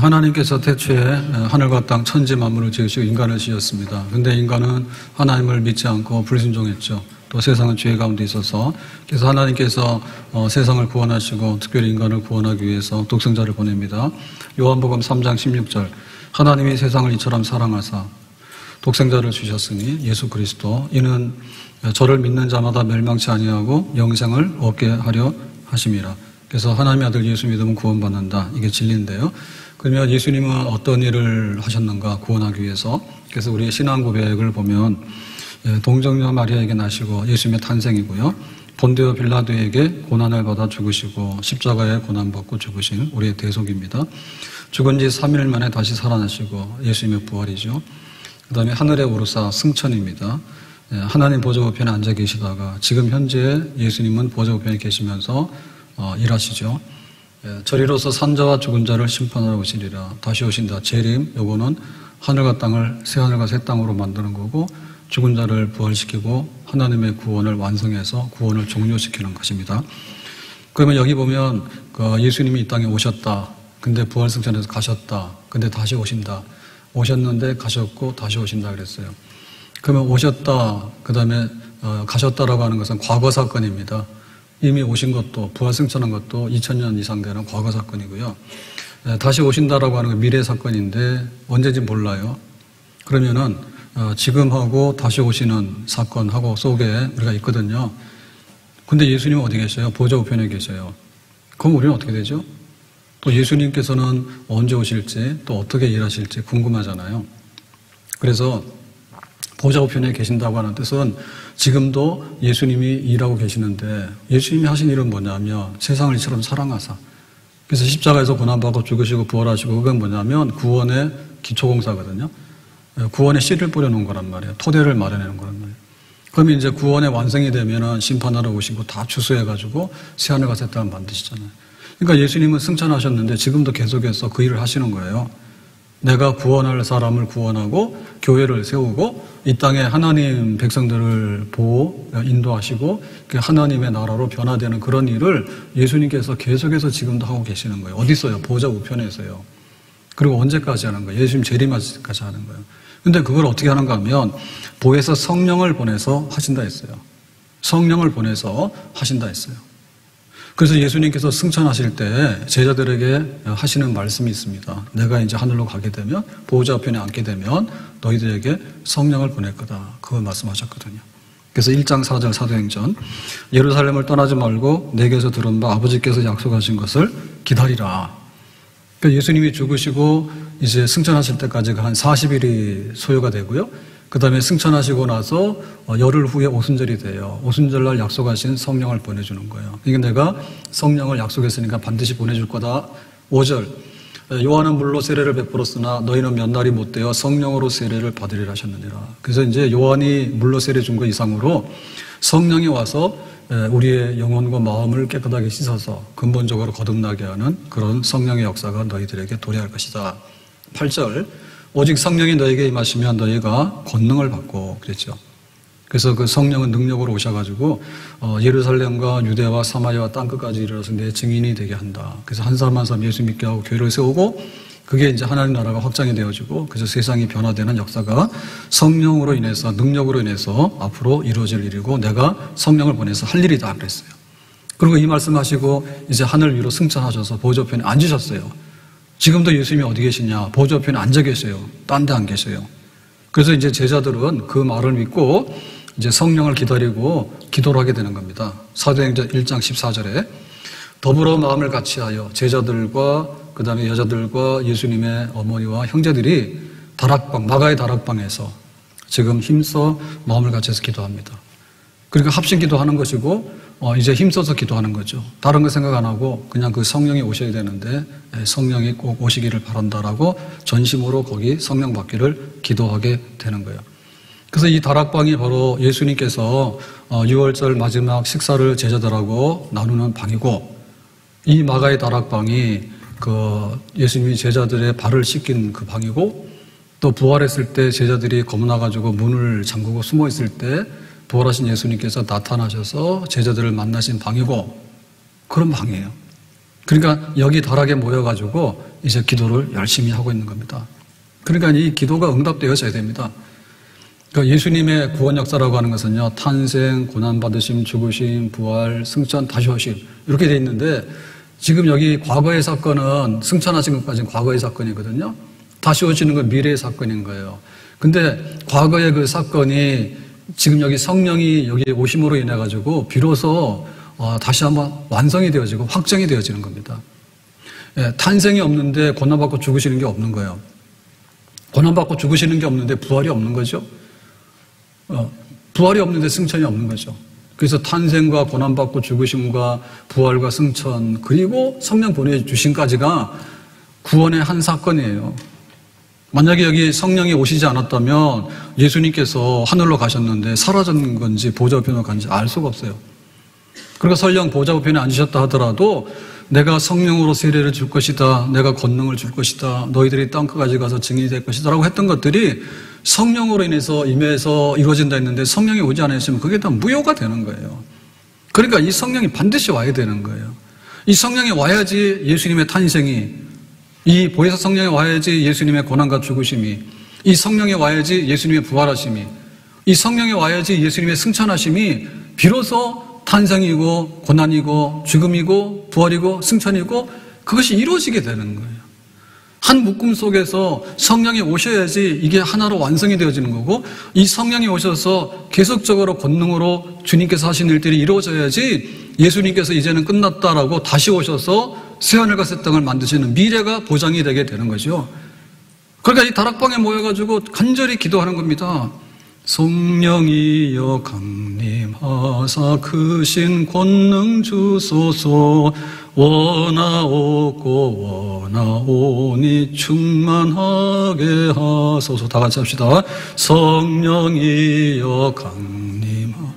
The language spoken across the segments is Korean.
하나님께서 태초에 하늘과 땅 천지 만물을 지으시고 인간을 지었습니다. 그런데 인간은 하나님을 믿지 않고 불순종했죠. 또 세상은 죄 가운데 있어서 그래서 하나님께서 세상을 구원하시고 특별히 인간을 구원하기 위해서 독생자를 보냅니다. 요한복음 3장 16절 하나님이 세상을 이처럼 사랑하사 독생자를 주셨으니 예수 그리스도 이는 저를 믿는 자마다 멸망치 아니하고 영생을 얻게 하려 하심이라. 그래서 하나님의 아들 예수 믿으면 구원받는다. 이게 진리인데요. 그러면 예수님은 어떤 일을 하셨는가 구원하기 위해서. 그래서 우리의 신앙 고백을 보면 동정녀 마리아에게 나시고 예수님의 탄생이고요. 본디오 빌라도에게 고난을 받아 죽으시고 십자가에 고난받고 죽으신 우리의 대속입니다. 죽은 지 3일 만에 다시 살아나시고 예수님의 부활이죠. 그 다음에 하늘에 오르사 승천입니다. 하나님 보좌 우편에 앉아 계시다가 지금 현재 예수님은 보좌 우편에 계시면서 일하시죠. 저리로서 산자와 죽은 자를 심판하러 오시리라. 다시 오신다. 재림, 요거는 하늘과 땅을 새하늘과 새 땅으로 만드는 거고 죽은 자를 부활시키고 하나님의 구원을 완성해서 구원을 종료시키는 것입니다. 그러면 여기 보면 예수님이 이 땅에 오셨다. 근데 부활승천에서 가셨다. 근데 다시 오신다. 오셨는데 가셨고 다시 오신다 그랬어요. 그러면 오셨다, 그 다음에 가셨다라고 하는 것은 과거 사건입니다. 이미 오신 것도 부활승천한 것도 2000년 이상 되는 과거 사건이고요. 다시 오신다라고 하는 건 미래 사건인데 언제인지 몰라요. 그러면은 지금하고 다시 오시는 사건하고 속에 우리가 있거든요. 근데 예수님은 어디 계셔요? 보좌 우편에 계셔요. 그럼 우리는 어떻게 되죠? 또 예수님께서는 언제 오실지 또 어떻게 일하실지 궁금하잖아요. 그래서 보좌 우편에 계신다고 하는 뜻은 지금도 예수님이 일하고 계시는데 예수님이 하신 일은 뭐냐면 세상을 이처럼 사랑하사 그래서 십자가에서 고난받고 죽으시고 부활하시고 그건 뭐냐면 구원의 기초공사거든요. 구원의 씨를 뿌려놓은 거란 말이에요. 토대를 마련해놓은 거란 말이에요. 그러면 이제 구원의 완성이 되면은 심판하러 오시고 다 추수해가지고 새하늘과 새 땅을 만드시잖아요. 그러니까 예수님은 승천하셨는데 지금도 계속해서 그 일을 하시는 거예요. 내가 구원할 사람을 구원하고 교회를 세우고 이 땅에 하나님 백성들을 보호, 인도하시고 하나님의 나라로 변화되는 그런 일을 예수님께서 계속해서 지금도 하고 계시는 거예요. 어디 있어요? 보좌 우편에서요. 그리고 언제까지 하는 거예요? 예수님 재림까지 하는 거예요. 근데 그걸 어떻게 하는가 하면 보혜사 성령을 보내서 하신다 했어요. 성령을 보내서 하신다 했어요. 그래서 예수님께서 승천하실 때 제자들에게 하시는 말씀이 있습니다. 내가 이제 하늘로 가게 되면 보호자 우편에 앉게 되면 너희들에게 성령을 보낼 거다. 그걸 말씀하셨거든요. 그래서 1장 4절 사도행전 예루살렘을 떠나지 말고 내게서 들은 바 아버지께서 약속하신 것을 기다리라. 그러니까 예수님이 죽으시고 이제 승천하실 때까지가 한 40일이 소요가 되고요. 그 다음에 승천하시고 나서 열흘 후에 오순절이 돼요. 오순절날 약속하신 성령을 보내주는 거예요. 이게 내가 성령을 약속했으니까 반드시 보내줄 거다. 5절 요한은 물로 세례를 베풀었으나 너희는 몇 날이 못 되어 성령으로 세례를 받으리라 하셨느니라. 그래서 이제 요한이 물로 세례 준 거 이상으로 성령이 와서 우리의 영혼과 마음을 깨끗하게 씻어서 근본적으로 거듭나게 하는 그런 성령의 역사가 너희들에게 도래할 것이다. 8절 오직 성령이 너에게 임하시면 너희가 권능을 받고 그랬죠. 그래서 그 성령은 능력으로 오셔가지고 예루살렘과 유대와 사마리아와 땅끝까지 이르러서 내 증인이 되게 한다. 그래서 한 사람 한 사람 예수 믿게 하고 교회를 세우고 그게 이제 하나님 나라가 확장이 되어지고 그래서 세상이 변화되는 역사가 성령으로 인해서 능력으로 인해서 앞으로 이루어질 일이고 내가 성령을 보내서 할 일이다 그랬어요. 그리고 이 말씀하시고 이제 하늘 위로 승천하셔서 보좌편에 앉으셨어요. 지금도 예수님이 어디 계시냐? 보좌 옆에 앉아 계세요. 딴 데 안 계세요. 그래서 이제 제자들은 그 말을 믿고 이제 성령을 기다리고 기도를 하게 되는 겁니다. 사도행전 1장 14절에 더불어 마음을 같이하여 제자들과 그 다음에 여자들과 예수님의 어머니와 형제들이 다락방, 마가의 다락방에서 지금 힘써 마음을 같이해서 기도합니다. 그러니까 합심 기도하는 것이고 이제 힘써서 기도하는 거죠. 다른 거 생각 안 하고 그냥 그 성령이 오셔야 되는데 성령이 꼭 오시기를 바란다라고 전심으로 거기 성령 받기를 기도하게 되는 거예요. 그래서 이 다락방이 바로 예수님께서 6월절 마지막 식사를 제자들하고 나누는 방이고 이 마가의 다락방이 그 예수님이 제자들의 발을 씻긴 그 방이고 또 부활했을 때 제자들이 겁나가지고 문을 잠그고 숨어 있을 때 부활하신 예수님께서 나타나셔서 제자들을 만나신 방이고 그런 방이에요. 그러니까 여기 다락에 모여가지고 이제 기도를 열심히 하고 있는 겁니다. 그러니까 이 기도가 응답되어져야 됩니다. 그러니까 예수님의 구원 역사라고 하는 것은요, 탄생, 고난받으심, 죽으심, 부활, 승천, 다시 오심 이렇게 돼 있는데 지금 여기 과거의 사건은 승천하신 것까지는 과거의 사건이거든요. 다시 오시는 건 미래의 사건인 거예요. 근데 과거의 그 사건이 지금 여기 성령이 여기 오심으로 인해 가지고 비로소 다시 한번 완성이 되어지고 확정이 되어지는 겁니다. 예, 탄생이 없는데 고난받고 죽으시는 게 없는 거예요. 고난받고 죽으시는 게 없는데 부활이 없는 거죠. 부활이 없는데 승천이 없는 거죠. 그래서 탄생과 고난받고 죽으심과 부활과 승천 그리고 성령 보내주심까지가 구원의 한 사건이에요. 만약에 여기 성령이 오시지 않았다면 예수님께서 하늘로 가셨는데 사라진 건지 보좌 우편으로 간지 알 수가 없어요. 그러니까 설령 보좌 우편에 앉으셨다 하더라도 내가 성령으로 세례를 줄 것이다, 내가 권능을 줄 것이다, 너희들이 땅끝까지 가서 증인이 될 것이다 라고 했던 것들이 성령으로 인해서 임해서 이루어진다 했는데 성령이 오지 않았으면 그게 다 무효가 되는 거예요. 그러니까 이 성령이 반드시 와야 되는 거예요. 이 성령이 와야지 예수님의 탄생이, 이 보혜사 성령이 와야지 예수님의 고난과 죽으심이, 이 성령이 와야지 예수님의 부활하심이, 이 성령이 와야지 예수님의 승천하심이 비로소 탄생이고 고난이고 죽음이고 부활이고 승천이고 그것이 이루어지게 되는 거예요. 한 묶음 속에서 성령이 오셔야지 이게 하나로 완성이 되어지는 거고, 이 성령이 오셔서 계속적으로 권능으로 주님께서 하신 일들이 이루어져야지 예수님께서 이제는 끝났다라고 다시 오셔서 새하늘과 새 땅을 만드시는 미래가 보장이 되게 되는 거죠. 그러니까 이 다락방에 모여가지고 간절히 기도하는 겁니다. 성령이여 강림하사 크신 권능 주소서, 원하옵고 원하오니 충만하게 하소서. 다 같이 합시다. 성령이여 강림하사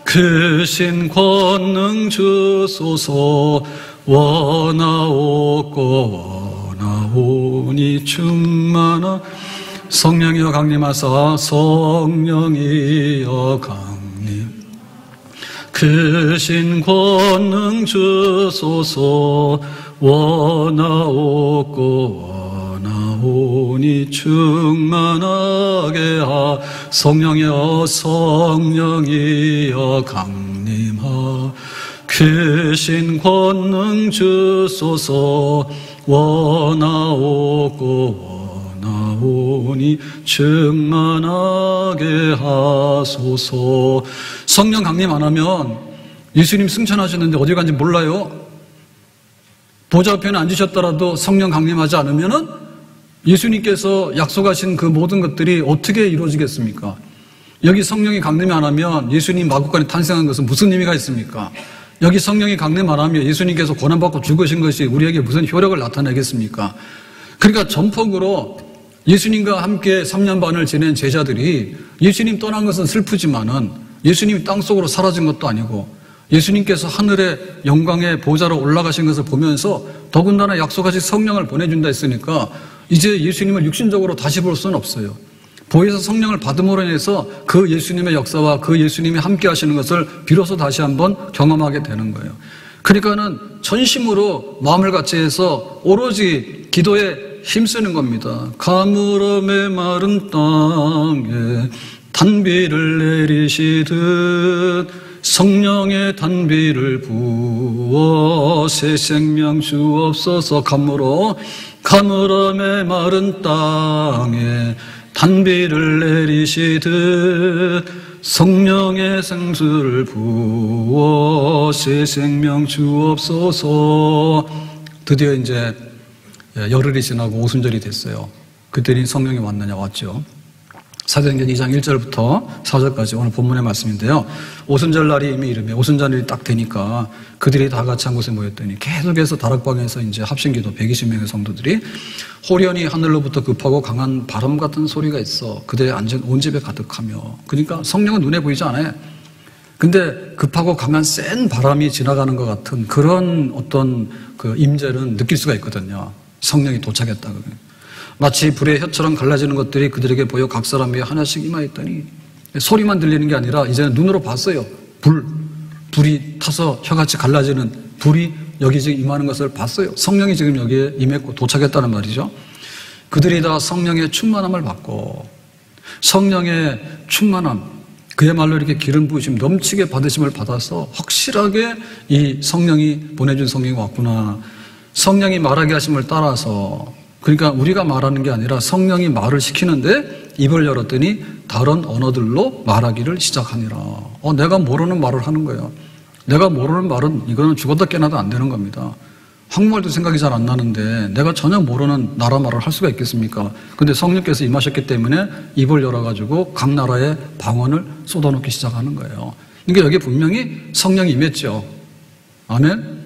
크신 권능 주소서, 원하옵고 원하오니 충만하. 성령이여 강림하사, 성령이여 강림 크신 권능 주소서, 원하옵고 원하오니 충만하게 하. 성령이여 성령이여 강림하 크신 권능 주소서, 원하옵고 원하오니 충만하게 하소서. 성령 강림 안 하면 예수님 승천하셨는데 어디 간지 몰라요. 보좌 앞에는 앉으셨더라도 성령 강림하지 않으면은 예수님께서 약속하신 그 모든 것들이 어떻게 이루어지겠습니까? 여기 성령이 강림이 안 하면 예수님 마구간에 탄생한 것은 무슨 의미가 있습니까? 여기 성령이 강림 안 하면 예수님께서 고난받고 죽으신 것이 우리에게 무슨 효력을 나타내겠습니까? 그러니까 전폭으로 예수님과 함께 3년 반을 지낸 제자들이 예수님 떠난 것은 슬프지만은 예수님이 땅속으로 사라진 것도 아니고 예수님께서 하늘의 영광의 보좌로 올라가신 것을 보면서 더군다나 약속하신 성령을 보내준다 했으니까 이제 예수님을 육신적으로 다시 볼 수는 없어요. 보혜사 성령을 받음으로 인해서 그 예수님의 역사와 그 예수님이 함께 하시는 것을 비로소 다시 한번 경험하게 되는 거예요. 그러니까는 전심으로 마음을 같이 해서 오로지 기도에 힘쓰는 겁니다. 가물음의 마른 땅에 단비를 내리시듯 성령의 단비를 부어 새 생명 주옵소서. 가물음의 마른 땅에 단비를 내리시듯 성령의 생수를 부어 새 생명 주옵소서. 드디어 이제 열흘이 지나고 오순절이 됐어요. 그때는 성령이 왔느냐? 왔죠. 사도행전 2장 1절부터 4절까지 오늘 본문의 말씀인데요. 오순절 날이 이미 이르며 오순절이 딱 되니까 그들이 다 같이 한 곳에 모였더니 계속해서 다락방에서 이제 합심기도 120명의 성도들이 호련히 하늘로부터 급하고 강한 바람 같은 소리가 있어 그들의 앉은 온 집에 가득하며. 그러니까 성령은 눈에 보이지 않아요. 근데 급하고 강한 센 바람이 지나가는 것 같은 그런 어떤 그 임재는 느낄 수가 있거든요. 성령이 도착했다 그러면. 마치 불의 혀처럼 갈라지는 것들이 그들에게 보여 각 사람이 하나씩 임하였더니 소리만 들리는 게 아니라 이제는 눈으로 봤어요. 불이 타서 혀같이 갈라지는 불이 여기 지금 임하는 것을 봤어요. 성령이 지금 여기에 임했고 도착했다는 말이죠. 그들이 다 성령의 충만함을 받고 성령의 충만함, 그야말로 이렇게 기름 부으심 넘치게 받으심을 받아서 확실하게 이 성령이 보내준 성령이 왔구나. 성령이 말하게 하심을 따라서, 그러니까 우리가 말하는 게 아니라 성령이 말을 시키는데 입을 열었더니 다른 언어들로 말하기를 시작하니라. 내가 모르는 말을 하는 거예요. 내가 모르는 말은 이거는 죽었다 깨나도 안 되는 겁니다. 한국말도 생각이 잘 안 나는데 내가 전혀 모르는 나라 말을 할 수가 있겠습니까? 근데 성령께서 임하셨기 때문에 입을 열어가지고 각 나라의 방언을 쏟아놓기 시작하는 거예요. 그러니까 여기 분명히 성령이 임했죠. 아멘?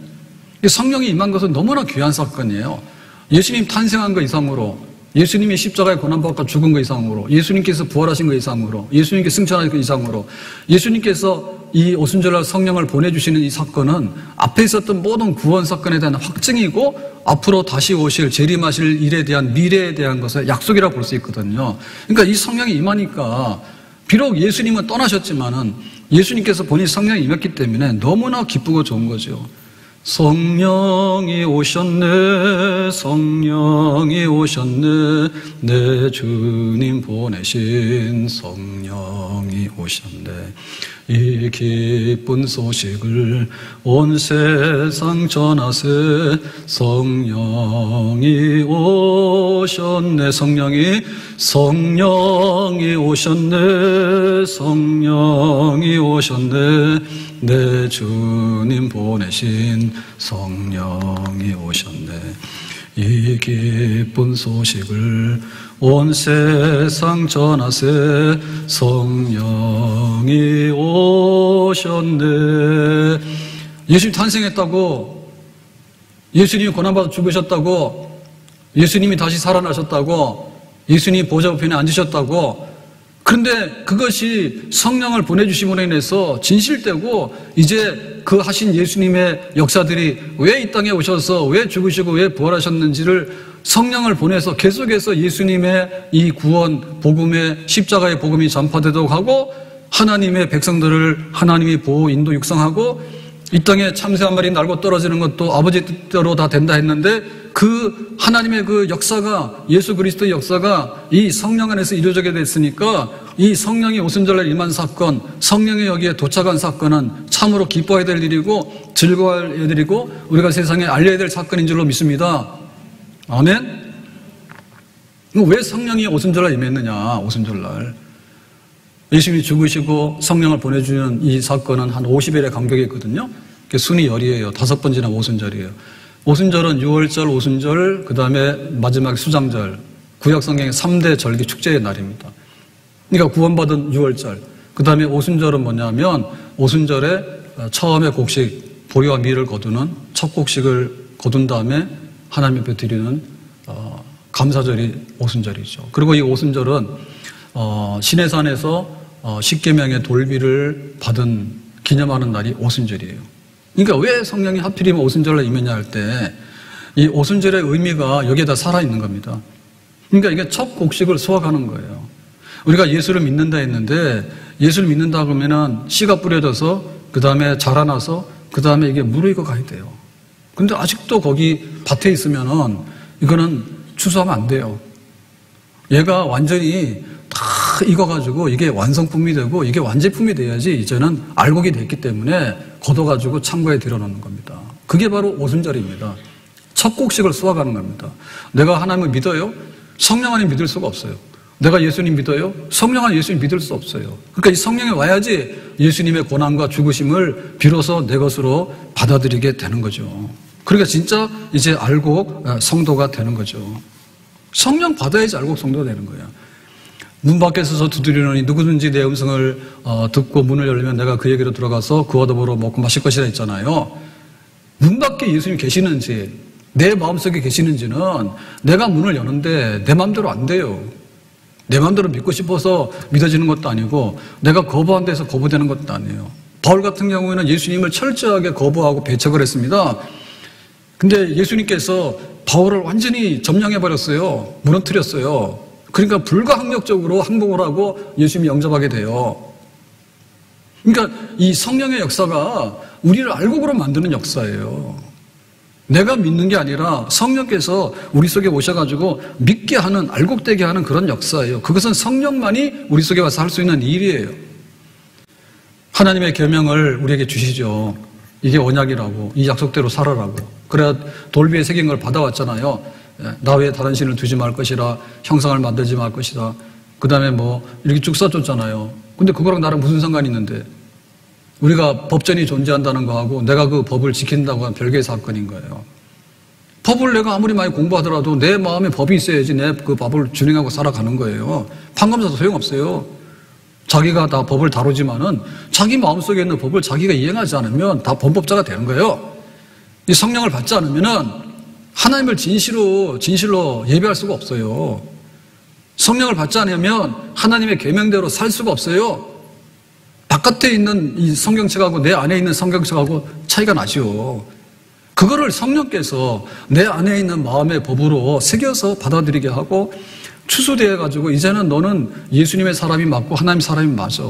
성령이 임한 것은 너무나 귀한 사건이에요. 예수님 탄생한 것 이상으로, 예수님이 십자가에 고난받고 죽은 것 이상으로, 예수님께서 부활하신 것 이상으로, 예수님께서 승천하신 것 이상으로, 예수님께서 이 오순절날 성령을 보내주시는 이 사건은 앞에 있었던 모든 구원 사건에 대한 확증이고 앞으로 다시 오실 재림하실 일에 대한 미래에 대한 것의 약속이라고 볼 수 있거든요. 그러니까 이 성령이 임하니까 비록 예수님은 떠나셨지만은 예수님께서 본인이 성령이 임했기 때문에 너무나 기쁘고 좋은 거죠. 성령이 오셨네, 성령이 오셨네, 내 주님 보내신 성령이 오셨네. 이 기쁜 소식을 온 세상 전하세. 성령이 오셨네, 성령이 오셨네, 성령이 오셨네, 내 주님 보내신 성령이 오셨네. 이 기쁜 소식을 온 세상 전하세. 성령이 오셨네. 예수님 탄생했다고, 예수님이 고난받아 죽으셨다고, 예수님이 다시 살아나셨다고, 예수님이 보좌 우편에 앉으셨다고. 그런데 그것이 성령을 보내주심으로 인해서 진실되고 이제 그 하신 예수님의 역사들이 왜 이 땅에 오셔서 왜 죽으시고 왜 부활하셨는지를 성령을 보내서 계속해서 예수님의 이 구원 복음의 십자가의 복음이 전파되도록 하고 하나님의 백성들을 하나님이 보호 인도 육성하고 이 땅에 참새 한 마리 날고 떨어지는 것도 아버지 뜻대로 다 된다 했는데 그 하나님의 그 역사가 예수 그리스도의 역사가 이 성령 안에서 이루어지게 됐으니까 이 성령이 오순절날 임한 사건, 성령이 여기에 도착한 사건은 참으로 기뻐해야 될 일이고 즐거워야 될 일이고 우리가 세상에 알려야 될 사건인 줄로 믿습니다. 아멘? 왜 성령이 오순절날 임했느냐, 오순절날. 예수님이 죽으시고 성령을 보내주는 이 사건은 한 50일의 간격이 있거든요. 순위 열이에요. 5번 지나 오순절이에요. 오순절은 6월절, 오순절, 그 다음에 마지막 수장절, 구약 성경의 3대 절기 축제의 날입니다. 그러니까 구원받은 6월절, 그 다음에 오순절은 뭐냐면 오순절에 처음에 곡식, 보리와 밀을 거두는 첫 곡식을 거둔 다음에 하나님 앞에 드리는 감사절이 오순절이죠. 그리고 이 오순절은 시내산에서 십계명의 돌비를 받은 기념하는 날이 오순절이에요. 그러니까 왜 성령이 하필이면 오순절에 임했냐 할 때 이 오순절의 의미가 여기에다 살아있는 겁니다. 그러니까 이게 첫 곡식을 수확하는 거예요. 우리가 예수를 믿는다 했는데 예수를 믿는다 그러면은 씨가 뿌려져서 그 다음에 자라나서 그 다음에 이게 무르익어 가야 돼요. 근데 아직도 거기 밭에 있으면은 이거는 추수하면 안 돼요. 얘가 완전히 다 익어가지고 이게 완성품이 되고 이게 완제품이 돼야지 이제는 알곡이 됐기 때문에 걷어가지고 창고에 들여놓는 겁니다. 그게 바로 오순절입니다. 첫 곡식을 수확하는 겁니다. 내가 하나님을 믿어요? 성령 안에 믿을 수가 없어요. 내가 예수님 믿어요? 성령 안에 예수님 믿을 수 없어요. 그러니까 이 성령이 와야지 예수님의 고난과 죽으심을 비로소 내 것으로 받아들이게 되는 거죠. 그러니까 진짜 이제 알곡 성도가 되는 거죠. 성령 받아야지 알곡 성도가 되는 거예요. 문 밖에 서서 두드리노니 누구든지 내 음성을 듣고 문을 열면 내가 그에게로 들어가서 그와 더불어 먹고 마실 것이라 했잖아요. 문 밖에 예수님이 계시는지 내 마음속에 계시는지는 내가 문을 여는데 내 마음대로 안 돼요. 내 마음대로 믿고 싶어서 믿어지는 것도 아니고 내가 거부한 데서 거부되는 것도 아니에요. 바울 같은 경우에는 예수님을 철저하게 거부하고 배척을 했습니다. 근데 예수님께서 바울을 완전히 점령해버렸어요. 무너뜨렸어요. 그러니까 불가항력적으로 항복을 하고 예수님이 영접하게 돼요. 그러니까 이 성령의 역사가 우리를 알곡으로 만드는 역사예요. 내가 믿는 게 아니라 성령께서 우리 속에 오셔가지고 믿게 하는, 알곡되게 하는 그런 역사예요. 그것은 성령만이 우리 속에 와서 할 수 있는 일이에요. 하나님의 계명을 우리에게 주시죠. 이게 언약이라고, 이 약속대로 살아라고. 그래야 돌비에 새긴 걸 받아왔잖아요. 나 외에 다른 신을 두지 말 것이라, 형상을 만들지 말 것이다. 그 다음에 이렇게 쭉 써줬잖아요. 근데 그거랑 나랑 무슨 상관이 있는데? 우리가 법전이 존재한다는 거하고 내가 그 법을 지킨다고 하는 별개의 사건인 거예요. 법을 내가 아무리 많이 공부하더라도 내 마음에 법이 있어야지 내 그 법을 준행하고 살아가는 거예요. 판검사도 소용없어요. 자기가 다 법을 다루지만은 자기 마음속에 있는 법을 자기가 이행하지 않으면 다 범법자가 되는 거예요. 이 성령을 받지 않으면은 하나님을 진실로 예배할 수가 없어요. 성령을 받지 않으면 하나님의 계명대로 살 수가 없어요. 바깥에 있는 이 성경책하고 내 안에 있는 성경책하고 차이가 나죠. 그거를 성령께서 내 안에 있는 마음의 법으로 새겨서 받아들이게 하고 추수되어가지고 이제는 너는 예수님의 사람이 맞고 하나님 사람이 맞아.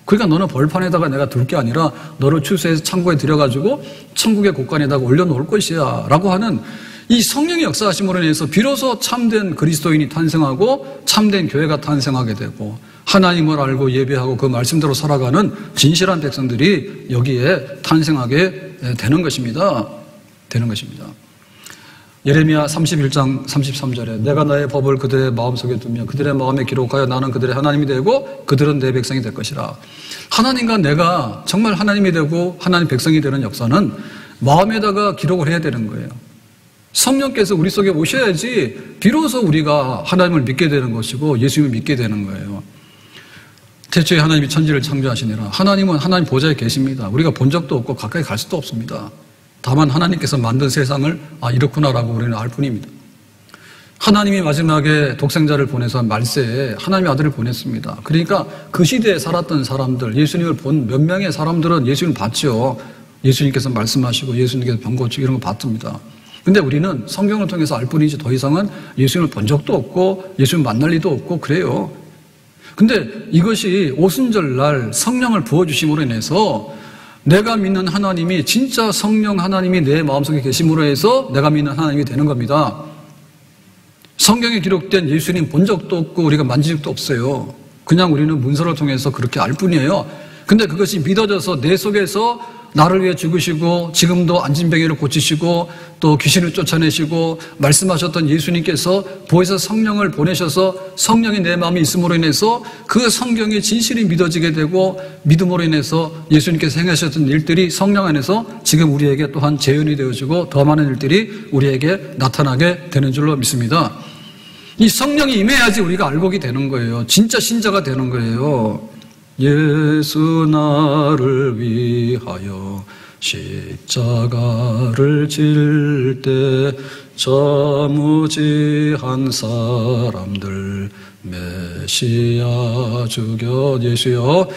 그러니까 너는 벌판에다가 내가 둘 게 아니라 너를 추수해서 창고에 들여가지고 천국의 곳간에다가 올려놓을 것이야 라고 하는 이 성령의 역사하심으로 인해서 비로소 참된 그리스도인이 탄생하고 참된 교회가 탄생하게 되고 하나님을 알고 예배하고 그 말씀대로 살아가는 진실한 백성들이 여기에 탄생하게 되는 것입니다. 예레미야 31장 33절에 내가 나의 법을 그들의 마음속에 두며 그들의 마음에 기록하여 나는 그들의 하나님이 되고 그들은 내 백성이 될 것이라. 하나님과 내가 정말 하나님이 되고 하나님 백성이 되는 역사는 마음에다가 기록을 해야 되는 거예요. 성령께서 우리 속에 오셔야지 비로소 우리가 하나님을 믿게 되는 것이고 예수님을 믿게 되는 거예요. 태초에 하나님이 천지를 창조하시니라. 하나님은 하나님 보좌에 계십니다. 우리가 본 적도 없고 가까이 갈 수도 없습니다. 다만 하나님께서 만든 세상을 이렇구나라고 우리는 알 뿐입니다. 하나님이 마지막에 독생자를 보내서 말세에 하나님의 아들을 보냈습니다. 그러니까 그 시대에 살았던 사람들, 예수님을 본 몇 명의 사람들은 예수님을 봤죠. 예수님께서 말씀하시고 예수님께서 병 고치고 이런 거 봤습니다. 근데 우리는 성경을 통해서 알 뿐이지 더 이상은 예수님을 본 적도 없고 예수님 만날 리도 없고 그래요. 근데 이것이 오순절날 성령을 부어주심으로 인해서 내가 믿는 하나님이 진짜 성령 하나님이 내 마음속에 계심으로 해서 내가 믿는 하나님이 되는 겁니다. 성경에 기록된 예수님 본 적도 없고 우리가 만진 적도 없어요. 그냥 우리는 문서를 통해서 그렇게 알 뿐이에요. 근데 그것이 믿어져서 내 속에서 나를 위해 죽으시고 지금도 안진병이를 고치시고 또 귀신을 쫓아내시고 말씀하셨던 예수님께서 보혜사 성령을 보내셔서 성령이 내 마음에 있음으로 인해서 그 성경이 진실이 믿어지게 되고 믿음으로 인해서 예수님께서 행하셨던 일들이 성령 안에서 지금 우리에게 또한 재현이 되어지고 더 많은 일들이 우리에게 나타나게 되는 줄로 믿습니다. 이 성령이 임해야지 우리가 알곡이 되는 거예요. 진짜 신자가 되는 거예요. 예수 나를 위하여 십자가를 질 때 저무지한 사람들 메시아 주여 예수여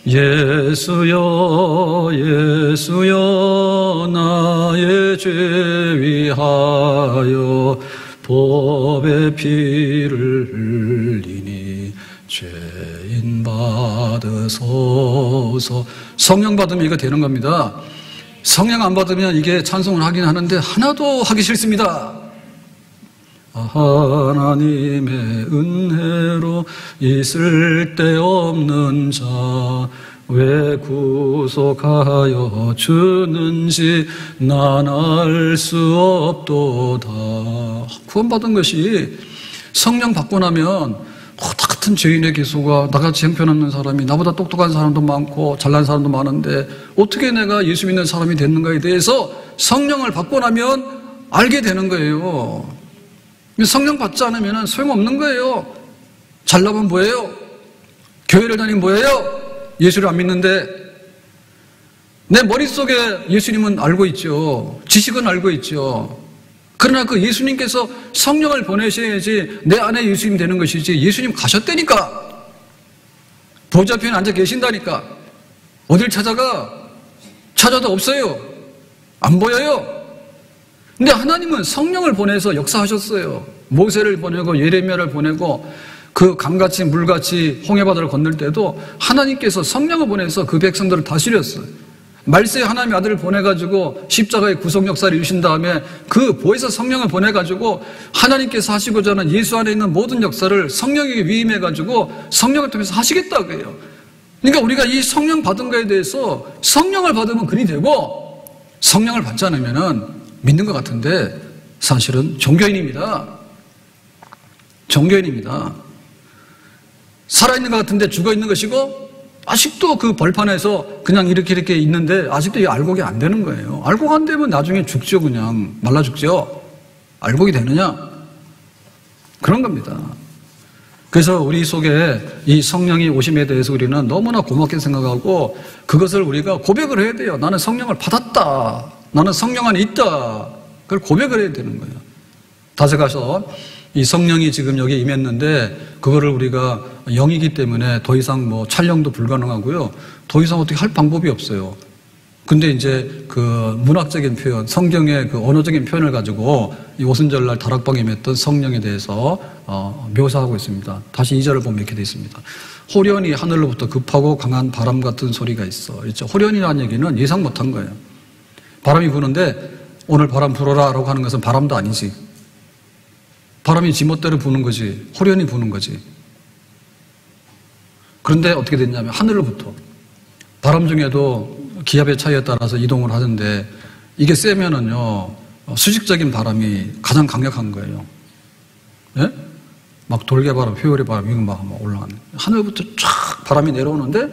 예수여 예수여 나의 죄 위하여 법의 피를 흘리니 죄인 받으소서. 성령 받으면 이거 되는 겁니다. 성령 안 받으면 이게 찬송을 하긴 하는데 하나도 하기 싫습니다. 하나님의 은혜로 있을 데 없는 자 왜 구속하여 주는지 난 알 수 없도다. 구원받은 것이 성령 받고 나면 다 같은 죄인에게 속아 나같이 형편없는 사람이 나보다 똑똑한 사람도 많고 잘난 사람도 많은데 어떻게 내가 예수 믿는 사람이 됐는가에 대해서 성령을 받고 나면 알게 되는 거예요. 성령 받지 않으면 소용없는 거예요. 잘나면 뭐예요? 교회를 다니면 뭐예요? 예수를 안 믿는데 내 머릿속에 예수님은 알고 있죠. 지식은 알고 있죠. 그러나 그 예수님께서 성령을 보내셔야지 내 안에 예수님 되는 것이지 예수님 가셨다니까. 보좌 편에 앉아 계신다니까. 어딜 찾아가? 찾아도 없어요. 안 보여요. 근데 하나님은 성령을 보내서 역사하셨어요. 모세를 보내고 예레미야를 보내고 그 강같이 물같이 홍해바다를 건널 때도 하나님께서 성령을 보내서 그 백성들을 다스렸어요. 말세에 하나님의 아들을 보내가지고 십자가의 구속 역사를 이루신 다음에 그 보혜사 성령을 보내가지고 하나님께서 하시고자 하는 예수 안에 있는 모든 역사를 성령에게 위임해가지고 성령을 통해서 하시겠다고 해요. 그러니까 우리가 이 성령 받은 거에 대해서 성령을 받으면 그리 되고 성령을 받지 않으면 믿는 것 같은데 사실은 종교인입니다. 종교인입니다. 살아있는 것 같은데 죽어있는 것이고 아직도 그 벌판에서 그냥 이렇게 있는데 아직도 이 알곡이 안 되는 거예요. 알곡 안 되면 나중에 죽죠. 그냥 말라 죽죠. 알곡이 되느냐? 그런 겁니다. 그래서 우리 속에 이 성령이 오심에 대해서 우리는 너무나 고맙게 생각하고 그것을 우리가 고백을 해야 돼요. 나는 성령을 받았다. 나는 성령 안에 있다. 그걸 고백을 해야 되는 거예요. 다시 가서 이 성령이 지금 여기 임했는데 그거를 우리가 영이기 때문에 더 이상 뭐 촬영도 불가능하고요. 더 이상 어떻게 할 방법이 없어요. 근데 이제 그 문학적인 표현, 성경의 그 언어적인 표현을 가지고 이 오순절날 다락방에 임했던 성령에 대해서 묘사하고 있습니다. 다시 2절을 보면 이렇게 되어 있습니다. 호련히 하늘로부터 급하고 강한 바람 같은 소리가 있어. 그렇죠? 호련이라는 얘기는 예상 못한 거예요. 바람이 부는데 오늘 바람 불어라 라고 하는 것은 바람도 아니지. 바람이 지멋대로 부는 거지. 호련히 부는 거지. 그런데 어떻게 됐냐면 하늘로부터 바람 중에도 기압의 차이에 따라서 이동을 하는데 이게 세면은요 수직적인 바람이 가장 강력한 거예요. 예? 막 돌개바람, 회오리 바람 이거 막 올라가는. 하늘부터 쫙 바람이 내려오는데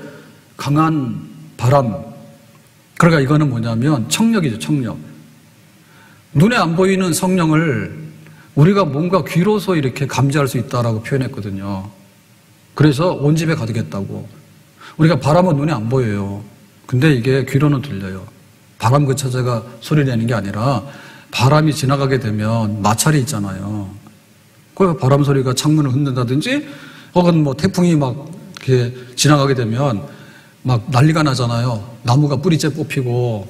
강한 바람. 그러니까 이거는 뭐냐면 청력이죠, 청력. 눈에 안 보이는 성령을 우리가 뭔가 귀로서 이렇게 감지할 수 있다라고 표현했거든요. 그래서 온 집에 가득했다고. 우리가 바람은 눈에 안 보여요. 근데 이게 귀로는 들려요. 바람 그 자체가 소리 내는 게 아니라 바람이 지나가게 되면 마찰이 있잖아요. 그 바람 소리가 창문을 흔든다든지 혹은 뭐 태풍이 막 이렇게 지나가게 되면 막 난리가 나잖아요. 나무가 뿌리째 뽑히고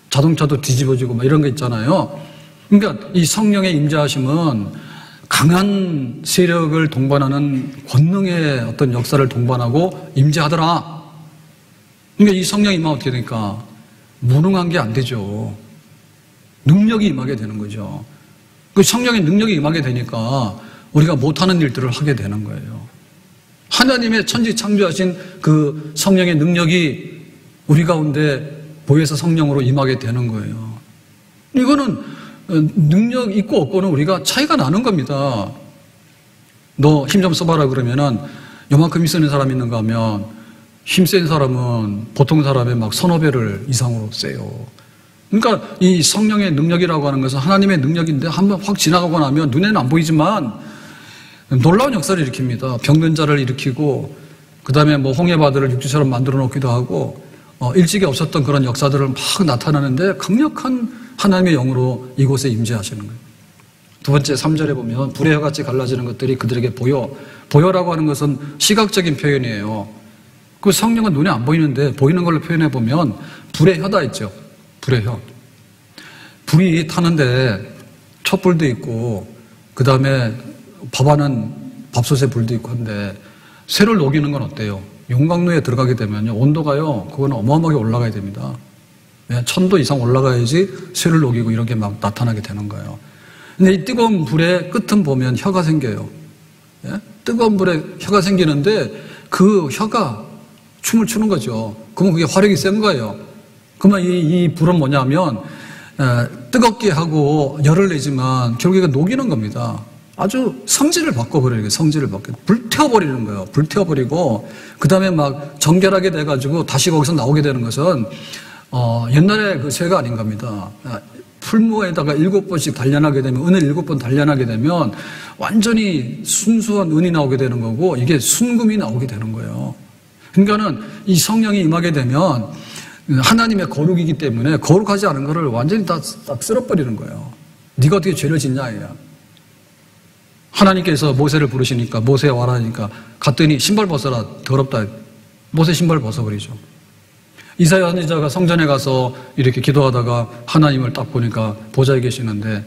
자동차도 뒤집어지고 막 이런 거 있잖아요. 그러니까 이 성령의 임재하심은 강한 세력을 동반하는 권능의 어떤 역사를 동반하고 임재하더라. 그러니까 이 성령이 임하면 어떻게 되니까 무능한 게 안 되죠. 능력이 임하게 되는 거죠. 그 성령의 능력이 임하게 되니까 우리가 못하는 일들을 하게 되는 거예요. 하나님의 천지 창조하신 그 성령의 능력이 우리 가운데 보혜사 성령으로 임하게 되는 거예요. 이거는 능력 있고 없고는 우리가 차이가 나는 겁니다. 너 힘 좀 써봐라 그러면은 요만큼 힘 쓰는 사람이 있는가 하면 힘센 사람은 보통 사람의 막 서너 배를 이상으로 세요. 그러니까 이 성령의 능력이라고 하는 것은 하나님의 능력인데 한번 확 지나가고 나면 눈에는 안 보이지만 놀라운 역사를 일으킵니다. 병든 자를 일으키고 그 다음에 뭐 홍해바다를 육지처럼 만들어 놓기도 하고 일찍이 없었던 그런 역사들을 막 나타나는데 강력한 하나님의 영으로 이곳에 임재하시는 거예요. 두 번째 3절에 보면 불의 혀같이 갈라지는 것들이 그들에게 보여. 보여라고 하는 것은 시각적인 표현이에요. 그 성령은 눈에 안 보이는데 보이는 걸로 표현해 보면 불의 혀다 있죠. 불의 혀. 불이 타는데 촛불도 있고 그 다음에 밥하는 밥솥에 불도 있고 한데 쇠를 녹이는 건 어때요? 용광로에 들어가게 되면요 온도가요 그거는 어마어마하게 올라가야 됩니다. 1000도 이상 올라가야지 쇠를 녹이고 이런 게 막 나타나게 되는 거예요. 근데 이 뜨거운 불의 끝은 보면 혀가 생겨요. 예? 뜨거운 불에 혀가 생기는데 그 혀가 춤을 추는 거죠. 그러면 그게 화력이 센 거예요. 그러면 이 불은 뭐냐면 뜨겁게 하고 열을 내지만 결국에 녹이는 겁니다. 아주 성질을 바꿔버리는 거예요. 성질을 바꿔. 불태워버리는 거예요. 불태워버리고 그 다음에 막 정결하게 돼가지고 다시 거기서 나오게 되는 것은 옛날에 그 쇠가 아닌 겁니다. 풀무에다가 7번씩 단련하게 되면 은을 7번 단련하게 되면 완전히 순수한 은이 나오게 되는 거고 이게 순금이 나오게 되는 거예요. 그러니까는 이 성령이 임하게 되면 하나님의 거룩이기 때문에 거룩하지 않은 거를 완전히 다 쓸어버리는 거예요. 네가 어떻게 죄를 짓냐 이야. 하나님께서 모세를 부르시니까 모세 와라 하니까 갔더니 신발 벗어라 더럽다. 모세 신발 벗어버리죠. 이사야 선지자가 성전에 가서 이렇게 기도하다가 하나님을 딱 보니까 보좌에 계시는데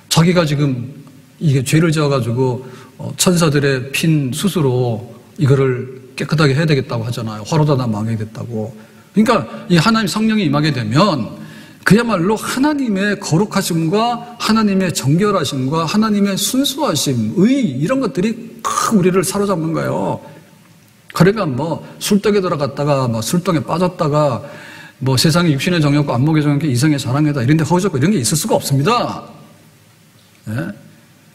자기가 지금 이게 죄를 지어가지고 천사들의 핀 숯으로 이거를 깨끗하게 해야 되겠다고 하잖아요. 화로다 나 망해야 됐다고. 그러니까 이 하나님 성령이 임하게 되면 그야말로 하나님의 거룩하심과 하나님의 정결하심과 하나님의 순수하심, 의 이런 것들이 우리를 사로잡는 거예요. 그러니까 뭐 술떡에 들어갔다가 뭐 술떡에 빠졌다가 뭐 세상의 육신의 정욕과 안목의 정욕과 이성의 자랑이다 이런 데 허우적고 이런 게 있을 수가 없습니다. 예?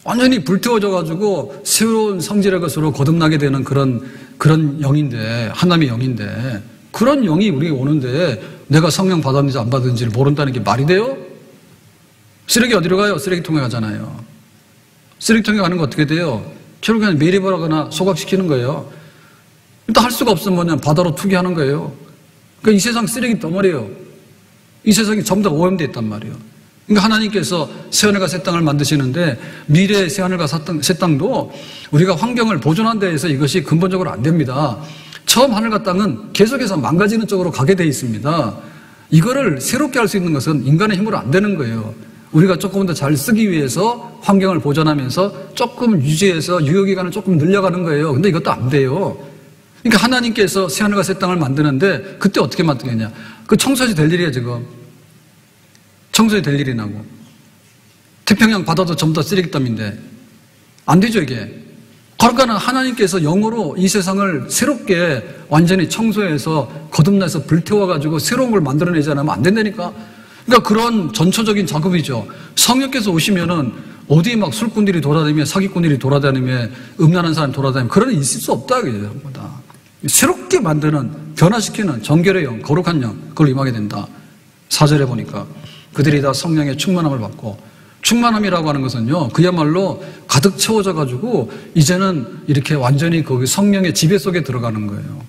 완전히 불태워져가지고 새로운 성질의 것으로 거듭나게 되는 그런 영인데, 하나님의 영인데, 그런 영이 우리에게 오는데 내가 성령 받았는지 안 받았는지를 모른다는 게 말이 돼요? 쓰레기 어디로 가요? 쓰레기통에 가잖아요. 쓰레기통에 가는 거 어떻게 돼요? 결국에는 매립하거나 소각시키는 거예요. 일단 할 수가 없으면 뭐냐, 바다로 투기하는 거예요. 그러니까 이 세상 쓰레기 덩어리예요. 이 세상이 전부 다 오염되어 있단 말이에요. 그러니까 하나님께서 새하늘과 새 땅을 만드시는데 미래의 새하늘과 새 땅도 우리가 환경을 보존한 데에서 이것이 근본적으로 안 됩니다. 처음 하늘과 땅은 계속해서 망가지는 쪽으로 가게 돼 있습니다. 이거를 새롭게 할 수 있는 것은 인간의 힘으로 안 되는 거예요. 우리가 조금 더 잘 쓰기 위해서 환경을 보존하면서 조금 유지해서 유효기간을 조금 늘려가는 거예요. 근데 이것도 안 돼요. 그러니까 하나님께서 새하늘과 새 땅을 만드는데 그때 어떻게 만들겠냐. 그 청소해서 될 일이에요, 지금. 청소해야 될 일이 나고. 태평양 바다도 전부 다 쓰레기더미인데. 안 되죠, 이게. 그러니까 하나님께서 영으로 이 세상을 새롭게 완전히 청소해서 거듭나서 불태워가지고 새로운 걸 만들어내지 않으면 안 된다니까. 그러니까 그런 전초적인 작업이죠. 성령께서 오시면은 어디 막 술꾼들이 돌아다니며 사기꾼들이 돌아다니며 음란한 사람이 돌아다니며 그런 일 있을 수 없다. 새롭게 만드는, 변화시키는 정결의 영, 거룩한 영, 그걸 임하게 된다. 4절에 보니까 그들이 다 성령의 충만함을 받고, 충만함이라고 하는 것은요, 그야말로 가득 채워져 가지고 이제는 이렇게 완전히 거기 성령의 지배 속에 들어가는 거예요.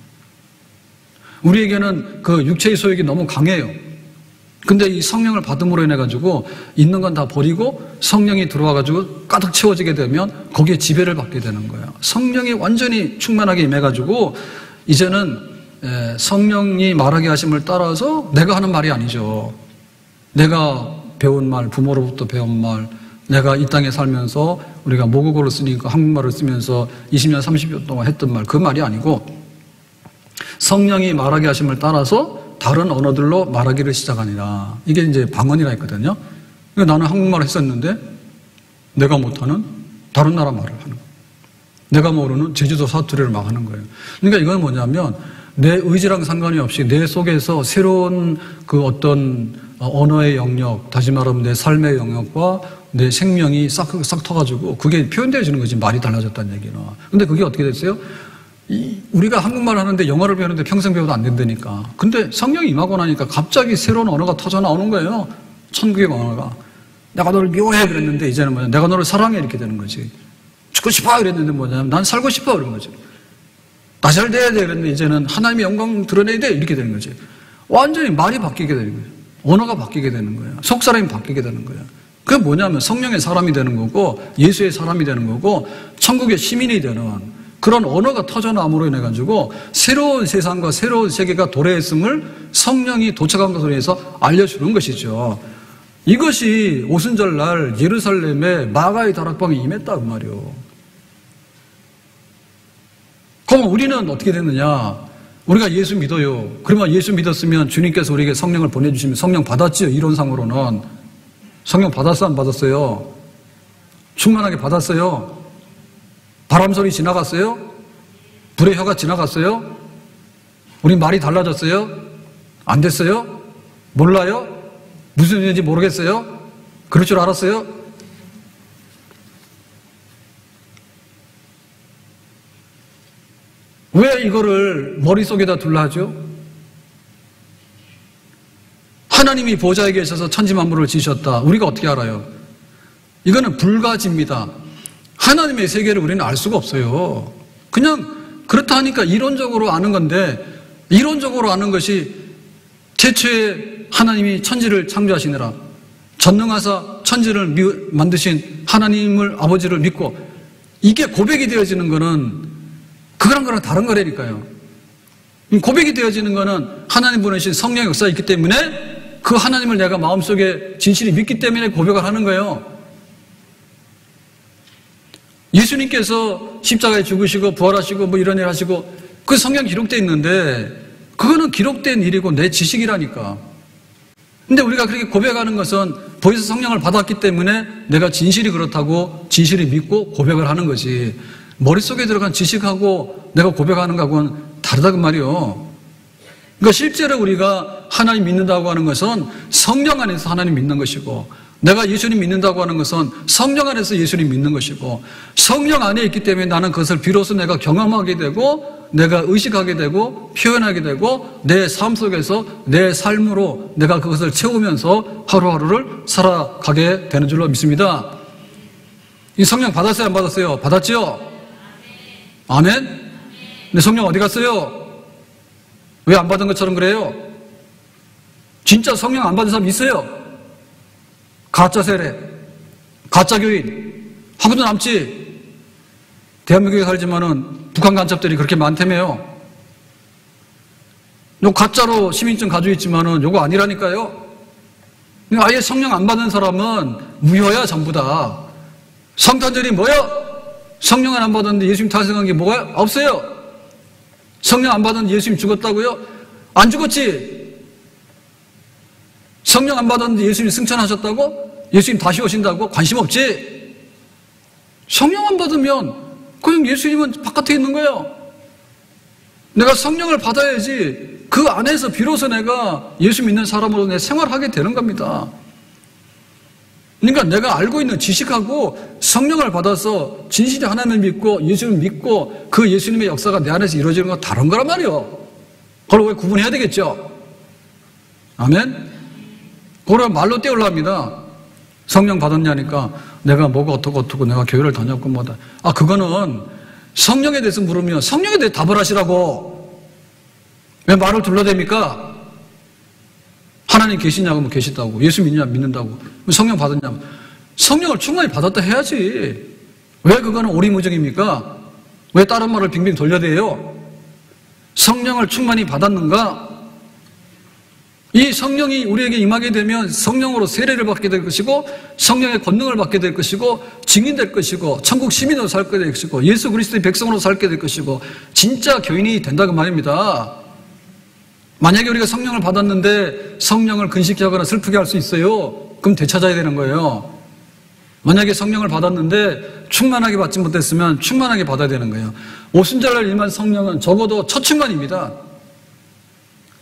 우리에게는 그 육체의 소욕이 너무 강해요. 근데 이 성령을 받음으로 인해 가지고 있는 건 다 버리고 성령이 들어와 가지고 가득 채워지게 되면 거기에 지배를 받게 되는 거예요. 성령이 완전히 충만하게 임해 가지고 이제는 성령이 말하게 하심을 따라서 내가 하는 말이 아니죠. 내가 배운 말, 부모로부터 배운 말, 내가 이 땅에 살면서 우리가 모국어를 쓰니까 한국말을 쓰면서 20년, 30년 동안 했던 말, 그 말이 아니고 성령이 말하게 하심을 따라서 다른 언어들로 말하기를 시작하니라. 이게 이제 방언이라 했거든요. 그러니까 나는 한국말을 했었는데 내가 못하는 다른 나라 말을 하는 거예요. 내가 모르는 제주도 사투리를 막 하는 거예요. 그러니까 이건 뭐냐면 내 의지랑 상관이 없이 내 속에서 새로운 그 어떤 언어의 영역, 다시 말하면 내 삶의 영역과 내 생명이 싹 터가지고 그게 표현되어지는 거지. 말이 달라졌다는 얘기는. 근데 그게 어떻게 됐어요? 우리가 한국말 하는데 영어를 배우는데 평생 배워도 안 된다니까. 근데 성령이 임하고 나니까 갑자기 새로운 언어가 터져 나오는 거예요. 천국의 언어가. 내가 너를 미워해 그랬는데 이제는 뭐냐, 내가 너를 사랑해 이렇게 되는 거지. 죽고 싶어 그랬는데 뭐냐면 난 살고 싶어 그런 거지. 나 잘 돼야 돼 그랬는데 이제는 하나님의 영광 드러내야 돼 이렇게 되는 거지. 완전히 말이 바뀌게 되는 거예요. 언어가 바뀌게 되는 거예요. 속사람이 바뀌게 되는 거예요. 그게 뭐냐면 성령의 사람이 되는 거고 예수의 사람이 되는 거고 천국의 시민이 되는 그런 언어가 터져나옴으로 인해 가지고 새로운 세상과 새로운 세계가 도래했음을 성령이 도착한 것으로 해서 알려주는 것이죠. 이것이 오순절날 예루살렘에 마가의 다락방이 임했다 그 말이에요. 그럼 우리는 어떻게 됐느냐? 우리가 예수 믿어요. 그러면 예수 믿었으면 주님께서 우리에게 성령을 보내주시면 성령 받았지요. 이론상으로는. 성령 받았어 안 받았어요? 충만하게 받았어요? 바람소리 지나갔어요? 불의 혀가 지나갔어요? 우리 말이 달라졌어요? 안 됐어요? 몰라요? 무슨 일인지 모르겠어요? 그럴 줄 알았어요? 왜 이거를 머릿속에다 둘라 하죠? 하나님이 보좌에 계셔서 천지만물을 지으셨다. 우리가 어떻게 알아요? 이거는 불가지입니다. 하나님의 세계를 우리는 알 수가 없어요. 그냥 그렇다 하니까 이론적으로 아는 건데 이론적으로 아는 것이 최초에 하나님이 천지를 창조하시느라 전능하사 천지를 만드신 하나님을 아버지를 믿고 이게 고백이 되어지는 거는 그거랑 다른 거라니까요. 고백이 되어지는 거는 하나님 보내신 성령의 역사가 있기 때문에 그 하나님을 내가 마음속에 진실히 믿기 때문에 고백을 하는 거예요. 예수님께서 십자가에 죽으시고 부활하시고 뭐 이런 일 하시고 그 성경 기록되어 있는데 그거는 기록된 일이고 내 지식이라니까. 근데 우리가 그렇게 고백하는 것은 보혜사 성령을 받았기 때문에 내가 진실이 그렇다고 진실이 믿고 고백을 하는 거지. 머릿속에 들어간 지식하고 내가 고백하는 거하고는 다르다고 말이요. 그러니까 실제로 우리가 하나님 믿는다고 하는 것은 성령 안에서 하나님 믿는 것이고, 내가 예수님 믿는다고 하는 것은 성령 안에서 예수님 믿는 것이고, 성령 안에 있기 때문에 나는 그것을 비로소 내가 경험하게 되고 내가 의식하게 되고 표현하게 되고 내 삶 속에서 내 삶으로 내가 그것을 채우면서 하루하루를 살아가게 되는 줄로 믿습니다. 이 성령 받았어요? 안 받았어요? 받았죠? 아멘? 근데 성령 어디 갔어요? 왜 안 받은 것처럼 그래요? 진짜 성령 안 받은 사람 있어요? 가짜 세례, 가짜 교인, 하고도 남지. 대한민국에 살지만은 북한 간첩들이 그렇게 많다며요. 요 가짜로 시민증 가지고 있지만은 요거 아니라니까요. 아예 성령 안 받은 사람은 무효야, 전부 다. 성탄절이 뭐야? 성령 안 받았는데 예수님 탄생한 게 뭐가 없어요. 성령 안 받았는데 예수님 죽었다고요? 안 죽었지. 성령 안 받았는데 예수님 승천하셨다고? 예수님 다시 오신다고? 관심 없지. 성령 안 받으면 그냥 예수님은 바깥에 있는 거예요. 내가 성령을 받아야지 그 안에서 비로소 내가 예수 믿는 사람으로 내 생활하게 되는 겁니다. 그러니까 내가 알고 있는 지식하고 성령을 받아서 진실히 하나님을 믿고 예수님을 믿고 그 예수님의 역사가 내 안에서 이루어지는 건 다른 거란 말이에요. 그걸 왜 구분해야 되겠죠? 아멘? 그걸 말로 떼우려 합니다. 성령 받았냐니까 내가 뭐가 어떻고 내가 교회를 다녔고 뭐다. 그거는 성령에 대해서 물으면 성령에 대해 답을 하시라고. 왜 말을 둘러댑니까? 하나님 계시냐고 하면 계시다고. 예수 믿느냐 믿는다고. 성령 받았냐고. 성령을 충만히 받았다 해야지. 왜 그거는 오리무중입니까? 왜 다른 말을 빙빙 돌려대요? 성령을 충만히 받았는가? 이 성령이 우리에게 임하게 되면 성령으로 세례를 받게 될 것이고 성령의 권능을 받게 될 것이고 증인될 것이고 천국 시민으로 살게 될 것이고 예수 그리스도의 백성으로 살게 될 것이고 진짜 교인이 된다고 말입니다. 만약에 우리가 성령을 받았는데 성령을 근식히 하거나 슬프게 할 수 있어요? 그럼 되찾아야 되는 거예요. 만약에 성령을 받았는데 충만하게 받지 못했으면 충만하게 받아야 되는 거예요. 오순절날 임한 성령은 적어도 첫 충만입니다.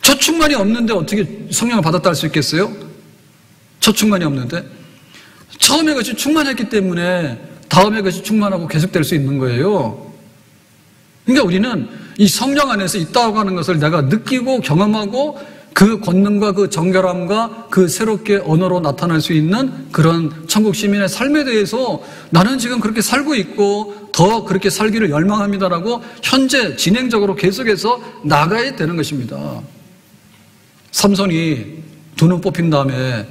첫 충만이 없는데 어떻게 성령을 받았다 할 수 있겠어요? 첫 충만이 없는데. 처음에 그것이 충만했기 때문에 다음에 그것이 충만하고 계속될 수 있는 거예요. 그러니까 우리는 이 성령 안에서 있다고 하는 것을 내가 느끼고 경험하고 그 권능과 그 정결함과 그 새롭게 언어로 나타날 수 있는 그런 천국 시민의 삶에 대해서 나는 지금 그렇게 살고 있고 더 그렇게 살기를 열망합니다라고 현재 진행적으로 계속해서 나가야 되는 것입니다. 삼손이 두 눈 뽑힌 다음에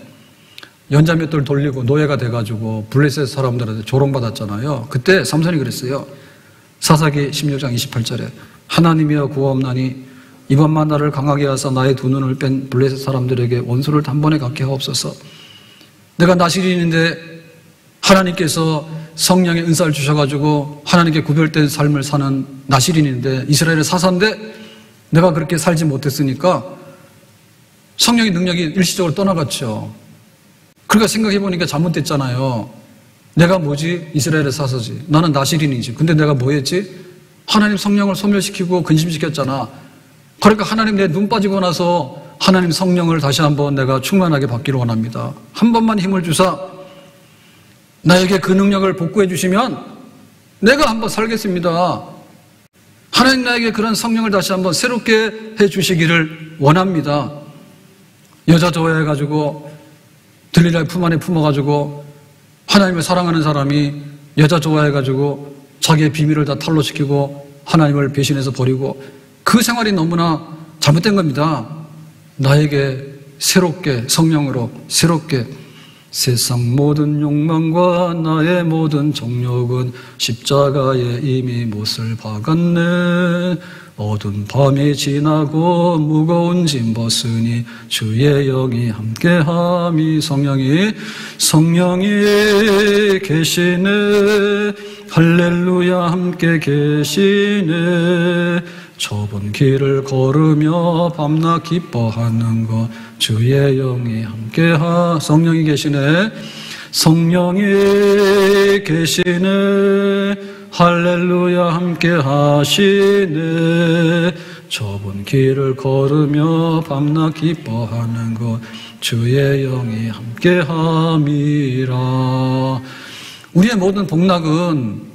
연자맷돌 돌리고 노예가 돼가지고 블레셋 사람들한테 조롱받았잖아요. 그때 삼손이 그랬어요. 사사기 16장 28절에 하나님이여 구하옵나니 이번만 나를 강하게 하사 나의 두 눈을 뺀 블레셋 사람들에게 원수를 단번에 갚게 하옵소서. 내가 나실인인데 하나님께서 성령의 은사를 주셔가지고 하나님께 구별된 삶을 사는 나실인인데 이스라엘의 사사인데 내가 그렇게 살지 못했으니까 성령의 능력이 일시적으로 떠나갔죠. 그러니까 생각해보니까 잘못됐잖아요. 내가 뭐지? 이스라엘의 사사지. 나는 나실인이지. 근데 내가 뭐 했지? 하나님 성령을 소멸시키고 근심시켰잖아. 그러니까 하나님 내 눈 빠지고 나서 하나님 성령을 다시 한번 내가 충만하게 받기를 원합니다. 한 번만 힘을 주사 나에게 그 능력을 복구해 주시면 내가 한번 살겠습니다. 하나님 나에게 그런 성령을 다시 한번 새롭게 해 주시기를 원합니다. 여자 좋아해가지고 들릴라의 품 안에 품어가지고 하나님을 사랑하는 사람이 여자 좋아해가지고 자기의 비밀을 다 탄로시키고 하나님을 배신해서 버리고 그 생활이 너무나 잘못된 겁니다. 나에게 새롭게 성령으로 새롭게 세상 모든 욕망과 나의 모든 정욕은 십자가에 이미 못을 박았네. 어두운 밤이 지나고 무거운 짐 벗으니 주의 영이 함께함이 성령이 계시네. 할렐루야 함께 계시네. 좁은 길을 걸으며 밤낮 기뻐하는 것 주의 영이 함께하. 성령이 계시네. 성령이 계시네. 할렐루야 함께 하시네. 좁은 길을 걸으며 밤낮 기뻐하는 것 주의 영이 함께 함이라. 우리의 모든 복락은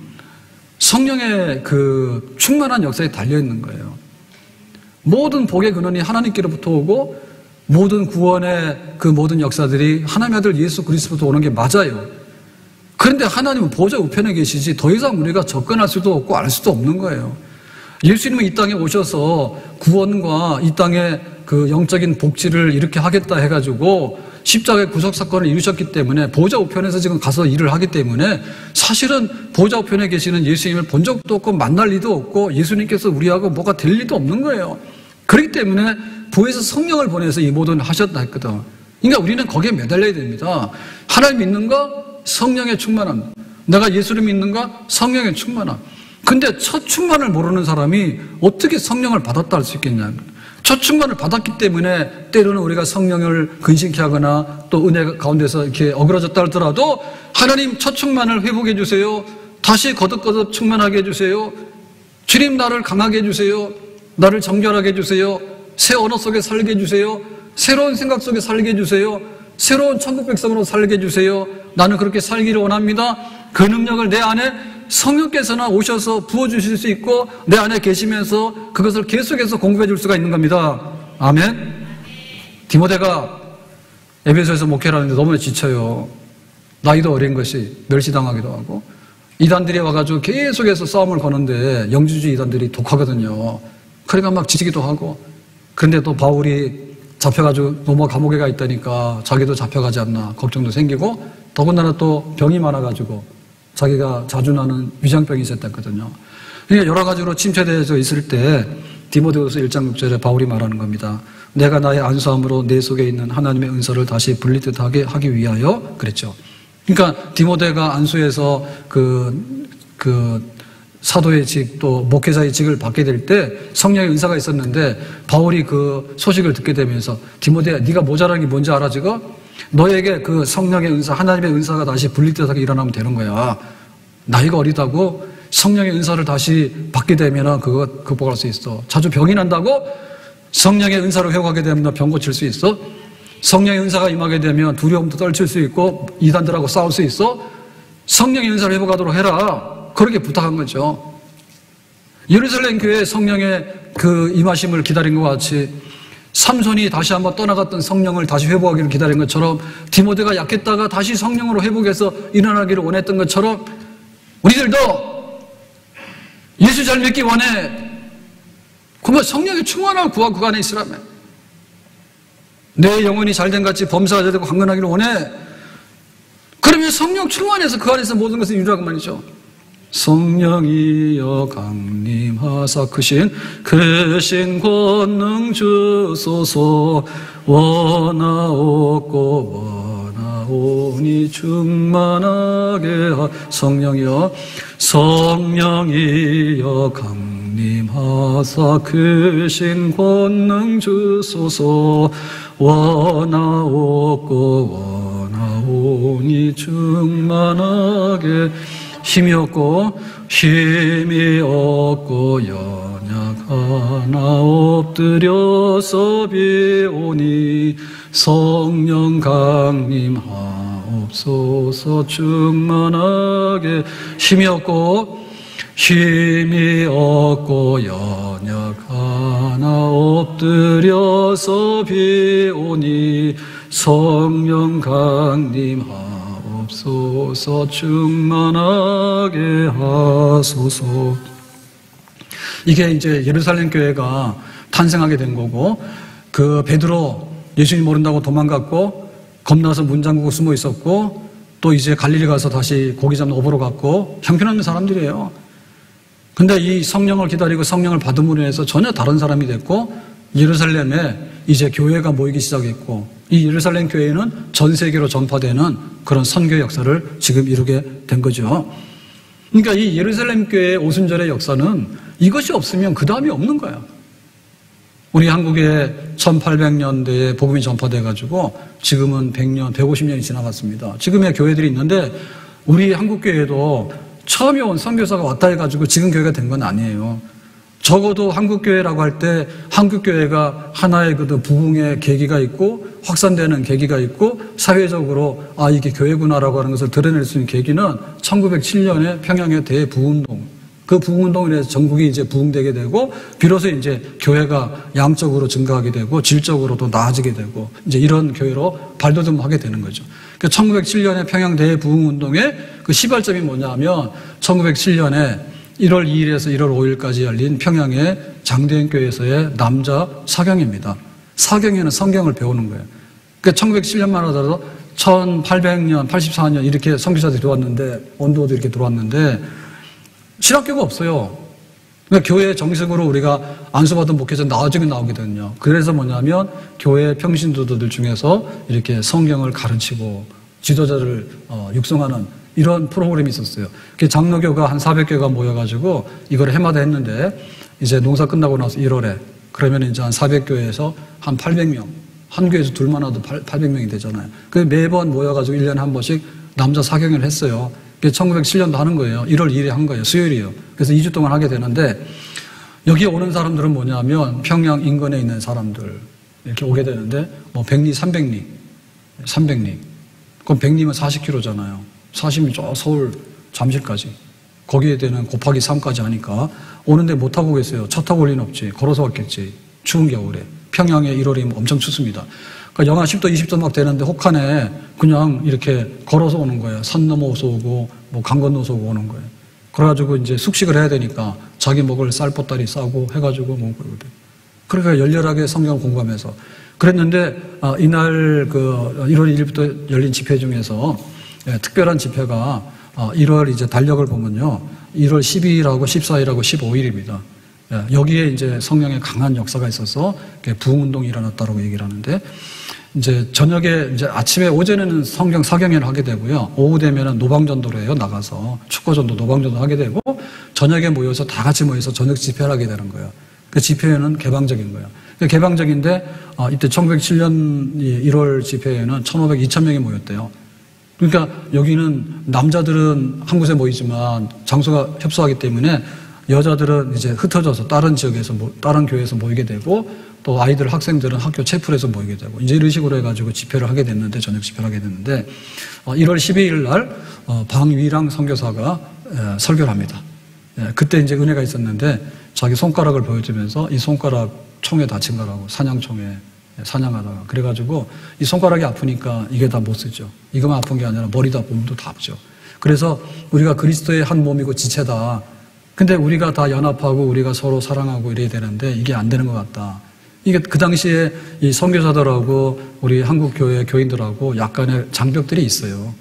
성령의 그 충만한 역사에 달려있는 거예요. 모든 복의 근원이 하나님께로부터 오고 모든 구원의 그 모든 역사들이 하나님의 아들 예수 그리스도부터 오는 게 맞아요. 그런데 하나님은 보좌 우편에 계시지 더 이상 우리가 접근할 수도 없고 알 수도 없는 거예요. 예수님은 이 땅에 오셔서 구원과 이 땅의 그 영적인 복지를 이렇게 하겠다 해가지고 십자가의 구속사건을 이루셨기 때문에 보좌 우편에서 지금 가서 일을 하기 때문에 사실은 보좌 우편에 계시는 예수님을 본 적도 없고 만날 리도 없고 예수님께서 우리하고 뭐가 될 리도 없는 거예요. 그렇기 때문에 보혜사 성령을 보내서 이 모든 하셨다 했거든. 그러니까 우리는 거기에 매달려야 됩니다. 하나님 믿는가? 성령의 충만함. 내가 예수를 믿는가? 성령의 충만함. 근데 첫 충만을 모르는 사람이 어떻게 성령을 받았다 할 수 있겠냐. 첫 충만을 받았기 때문에 때로는 우리가 성령을 근심케 하거나 또 은혜 가운데서 이렇게 어그러졌다 하더라도 하나님 첫 충만을 회복해 주세요. 다시 거듭거듭 충만하게 해주세요. 주님 나를 강하게 해주세요. 나를 정결하게 해주세요. 새 언어 속에 살게 해주세요. 새로운 생각 속에 살게 해주세요. 새로운 천국 백성으로 살게 해주세요. 나는 그렇게 살기를 원합니다. 그 능력을 내 안에 성령께서나 오셔서 부어주실 수 있고 내 안에 계시면서 그것을 계속해서 공급해 줄 수가 있는 겁니다. 아멘. 디모데가 에베소에서 목회를 하는데 너무나 지쳐요. 나이도 어린 것이 멸시당하기도 하고 이단들이 와가지고 계속해서 싸움을 거는데 영주주의 이단들이 독하거든요. 그러니까 막 지치기도 하고 그런데 또 바울이 잡혀가지고 로마 감옥에 가 있다니까 자기도 잡혀가지 않나 걱정도 생기고 더군다나 또 병이 많아가지고 자기가 자주 나는 위장병이 있었거든요. 그러니까 여러 가지로 침체되어 있을 때 디모데후서 1장 6절에 바울이 말하는 겁니다. 내가 나의 안수함으로 내 속에 있는 하나님의 은사를 다시 분리듯하게 하기 위하여 그랬죠. 그러니까 디모데가 안수에서 그 사도의 직 또 목회자의 직을 받게 될 때 성령의 은사가 있었는데 바울이 그 소식을 듣게 되면서 디모데야 네가 모자란 게 뭔지 알아 지금? 너에게 그 성령의 은사 하나님의 은사가 다시 분리되게 일어나면 되는 거야. 나이가 어리다고 성령의 은사를 다시 받게 되면 그거 극복할 수 있어. 자주 병이 난다고 성령의 은사를 회복하게 되면 너 병 고칠 수 있어. 성령의 은사가 임하게 되면 두려움도 떨칠 수 있고 이단들하고 싸울 수 있어. 성령의 은사를 회복하도록 해라. 그렇게 부탁한 거죠. 예루살렘 교회에 성령의 그 임하심을 기다린 것 같이 삼손이 다시 한번 떠나갔던 성령을 다시 회복하기를 기다린 것처럼 디모데가 약했다가 다시 성령으로 회복해서 일어나기를 원했던 것처럼 우리들도 예수 잘 믿기 원해. 그러면 성령의 충만함을 구하고 그 안에 있으라면 내 영혼이 잘된 같이 범사가 되고 강건하기를 원해. 그러면 성령 충만해서 그 안에서 모든 것을 이루라고 말이죠. 성령이여 강림하사 크신 권능 주소서. 원하옵고 원하오니 충만하게 성령이여 강림하사 크신 권능 주소서. 원하옵고 원하오니 충만하게 힘이 없고 연약하나 엎드려서 비오니 성령 강림하옵소서. 충만하게 힘이 없고 연약하나 엎드려서 비오니 성령 강림하옵소서. 충만하게 하소서. 이게 이제 예루살렘 교회가 탄생하게 된 거고 그 베드로 예수님 모른다고 도망갔고 겁나서 문 잠그고 숨어 있었고 또 이제 갈릴리 가서 다시 고기 잡는 어부로 갔고 형편없는 사람들이에요. 근데 이 성령을 기다리고 성령을 받음으로 해서 전혀 다른 사람이 됐고 예루살렘에 이제 교회가 모이기 시작했고 이 예루살렘 교회는 전 세계로 전파되는 그런 선교 역사를 지금 이루게 된 거죠. 그러니까 이 예루살렘 교회의 오순절의 역사는 이것이 없으면 그 다음이 없는 거야. 우리 한국에 1800년대에 복음이 전파돼가지고 지금은 100년, 150년이 지나갔습니다. 지금의 교회들이 있는데 우리 한국교회도 처음에 온 선교사가 왔다 해가지고 지금 교회가 된 건 아니에요. 적어도 한국교회라고 할 때 한국교회가 하나의 그 부흥의 계기가 있고 확산되는 계기가 있고 사회적으로 아 이게 교회구나라고 하는 것을 드러낼 수 있는 계기는 1907년에 평양의 대부흥운동, 그 부흥운동에 의해서 전국이 이제 부흥되게 되고 비로소 이제 교회가 양적으로 증가하게 되고 질적으로도 나아지게 되고 이제 이런 교회로 발돋움하게 되는 거죠. 1907년에 평양 대부흥운동의 그 시발점이 뭐냐면 1907년에 1월 2일에서 1월 5일까지 열린 평양의 장대인 교회에서의 남자 사경입니다. 사경에는 성경을 배우는 거예요. 그러니까 1907년만 하더라도 1800년, 84년 이렇게 선교사들이 들어왔는데 원도도 이렇게 들어왔는데 신학교가 없어요. 그러니까 교회 정식으로 우리가 안수받은 목회자 나중에 나오거든요. 그래서 뭐냐면 교회 평신도들 중에서 이렇게 성경을 가르치고 지도자를 육성하는 이런 프로그램이 있었어요. 장로교가 한 400개가 모여가지고 이걸 해마다 했는데 이제 농사 끝나고 나서 1월에 그러면 이제 한 400교회에서 한 800명, 한 교회에서 둘만 와도 800명이 되잖아요. 그 매번 모여가지고 1년에 한 번씩 남자 사경을 했어요. 1907년도 하는 거예요. 1월 2일에 한 거예요. 수요일이에요. 그래서 2주 동안 하게 되는데 여기에 오는 사람들은 뭐냐면 평양 인근에 있는 사람들 이렇게 오게 되는데 뭐 100리, 300리. 그럼 100리면 40km잖아요. 40리 저 서울 잠실까지. 거기에 되는 곱하기 3까지 하니까 오는데 못 타고 오겠어요. 차 타고 올 리는 없지. 걸어서 왔겠지. 추운 겨울에. 평양에 1월이면 엄청 춥습니다. 그러니까 영하 10도, 20도 막 되는데 혹한에 그냥 이렇게 걸어서 오는 거예요. 산 넘어서 오고 뭐 강 건너서 오는 거예요. 그래가지고 이제 숙식을 해야 되니까 자기 먹을 쌀 보따리 싸고 해가지고 먹고 그러거든요. 그러니까 열렬하게 성경을 공부하면서 그랬는데 이날 그 1월 1일부터 열린 집회 중에서 특별한 집회가 1월 이제 달력을 보면요. 1월 12일하고 14일하고 15일입니다. 여기에 이제 성령의 강한 역사가 있어서 부흥운동이 일어났다고 얘기를 하는데 이제 저녁에 이제 아침에 오전에는 성경 사경회를 하게 되고요. 오후 되면은 노방전도를 해요. 나가서 축구전도 노방전도 하게 되고 저녁에 모여서 다 같이 모여서 저녁 집회를 하게 되는 거예요. 그 집회는 개방적인 거예요. 개방적인데 이때 1907년 1월 집회에는 1,500, 2,000명이 모였대요. 그러니까 여기는 남자들은 한 곳에 모이지만 장소가 협소하기 때문에 여자들은 이제 흩어져서 다른 지역에서 다른 교회에서 모이게 되고 또 아이들 학생들은 학교 채플에서 모이게 되고 이제 이런 식으로 해가지고 집회를 하게 됐는데 저녁 집회를 하게 됐는데 1월 12일 날 방위랑 선교사가 설교를 합니다. 그때 이제 은혜가 있었는데 자기 손가락을 보여주면서 이 손가락 총에 다친 거라고 사냥총에 사냥하다가 그래가지고 이 손가락이 아프니까 이게 다 못 쓰죠. 이거만 아픈 게 아니라 머리도 아프고 몸도 다 아프죠. 그래서 우리가 그리스도의 한 몸이고 지체다. 근데 우리가 다 연합하고 우리가 서로 사랑하고 이래야 되는데 이게 안 되는 것 같다. 이게 그 당시에 이 선교사들하고 우리 한국 교회 교인들하고 약간의 장벽들이 있어요.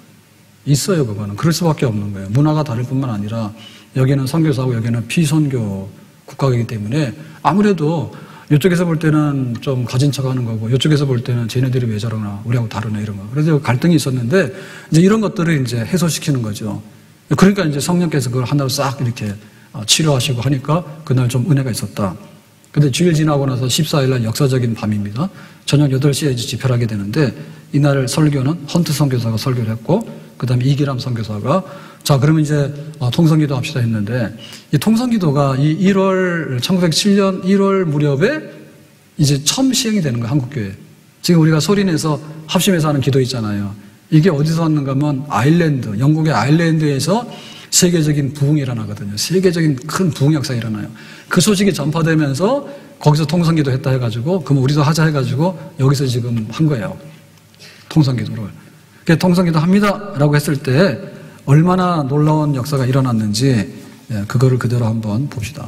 있어요, 그거는. 그럴 수밖에 없는 거예요. 문화가 다를 뿐만 아니라 여기는 선교사고 여기는 피선교 국가이기 때문에 아무래도 이쪽에서 볼 때는 좀 가진 척 하는 거고 이쪽에서 볼 때는 쟤네들이 왜 저러나 우리하고 다르네 이런 거. 그래서 갈등이 있었는데 이제 이런 것들을 이제 해소시키는 거죠. 그러니까 이제 성령께서 그걸 하나로 싹 이렇게 치료하시고 하니까 그날 좀 은혜가 있었다. 근데 주일 지나고 나서 14일날 역사적인 밤입니다. 저녁 8시에 이제 집회를 하게 되는데 이날 설교는 헌트 선교사가 설교를 했고 그 다음에 이기람 선교사가 자 그러면 이제 통성기도 합시다 했는데 이 통성기도가 이 1907년 1월 무렵에 이제 처음 시행이 되는 거예요. 한국교회. 지금 우리가 소리내서 합심해서 하는 기도 있잖아요. 이게 어디서 왔는가 하면 아일랜드, 영국의 아일랜드에서 세계적인 부흥이 일어나거든요. 세계적인 큰 부흥 역사가 일어나요. 그 소식이 전파되면서 거기서 통성기도 했다 해가지고 그럼 우리도 하자 해가지고 여기서 지금 한 거예요. 통성기도를. 통성기도 합니다 라고 했을 때 얼마나 놀라운 역사가 일어났는지 그거를 그대로 한번 봅시다.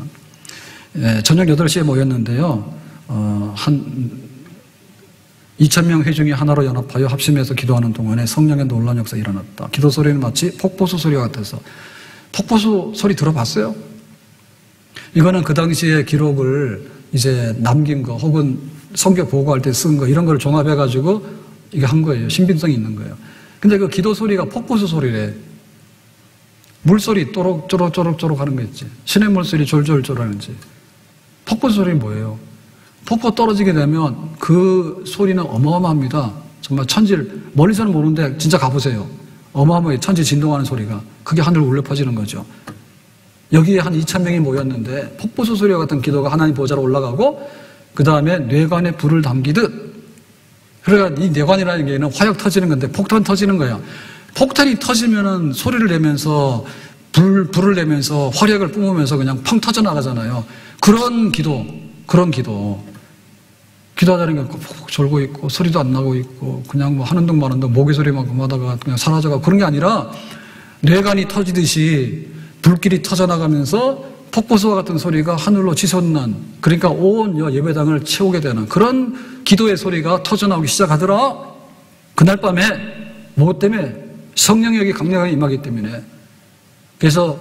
저녁 8시에 모였는데요. 한 2,000명 회중이 하나로 연합하여 합심해서 기도하는 동안에 성령의 놀라운 역사가 일어났다. 기도 소리는 마치 폭포수 소리와 같아서. 폭포수 소리 들어봤어요? 이거는 그 당시에 기록을 이제 남긴 거 혹은 성경 보고할 때 쓴 거 이런 걸 종합해가지고 이게 한 거예요. 신빙성이 있는 거예요. 근데 그 기도 소리가 폭포수 소리래. 물소리 또록쪼록 하는 거 있지. 시냇물 소리 졸졸졸 하는지. 폭포 소리는 뭐예요? 폭포 떨어지게 되면 그 소리는 어마어마합니다. 정말 천지를, 멀리서는 모르는데 진짜 가보세요. 어마어마하게 천지 진동하는 소리가. 그게 하늘을 울려 퍼지는 거죠. 여기에 한 2,000명이 모였는데 폭포수 소리와 같은 기도가 하나님 보좌로 올라가고 그 다음에 뇌관에 불을 담기듯, 그러니까 이 뇌관이라는 게 화약 터지는 건데 폭탄 터지는 거야. 폭탄이 터지면은 소리를 내면서 불을 내면서 화력을 뿜으면서 그냥 펑 터져 나가잖아요. 그런 기도. 기도하자는 게 푹 졸고 있고 소리도 안 나고 있고 그냥 뭐 하는 둥 마는 둥 모기 소리만큼 하다가 그냥 사라져가고 그런 게 아니라 뇌관이 터지듯이 불길이 터져나가면서 폭포수와 같은 소리가 하늘로 치솟는, 그러니까 온 예배당을 채우게 되는 그런 기도의 소리가 터져나오기 시작하더라. 그날 밤에 무엇 때문에? 성령의 여기 강력하게 임하기 때문에. 그래서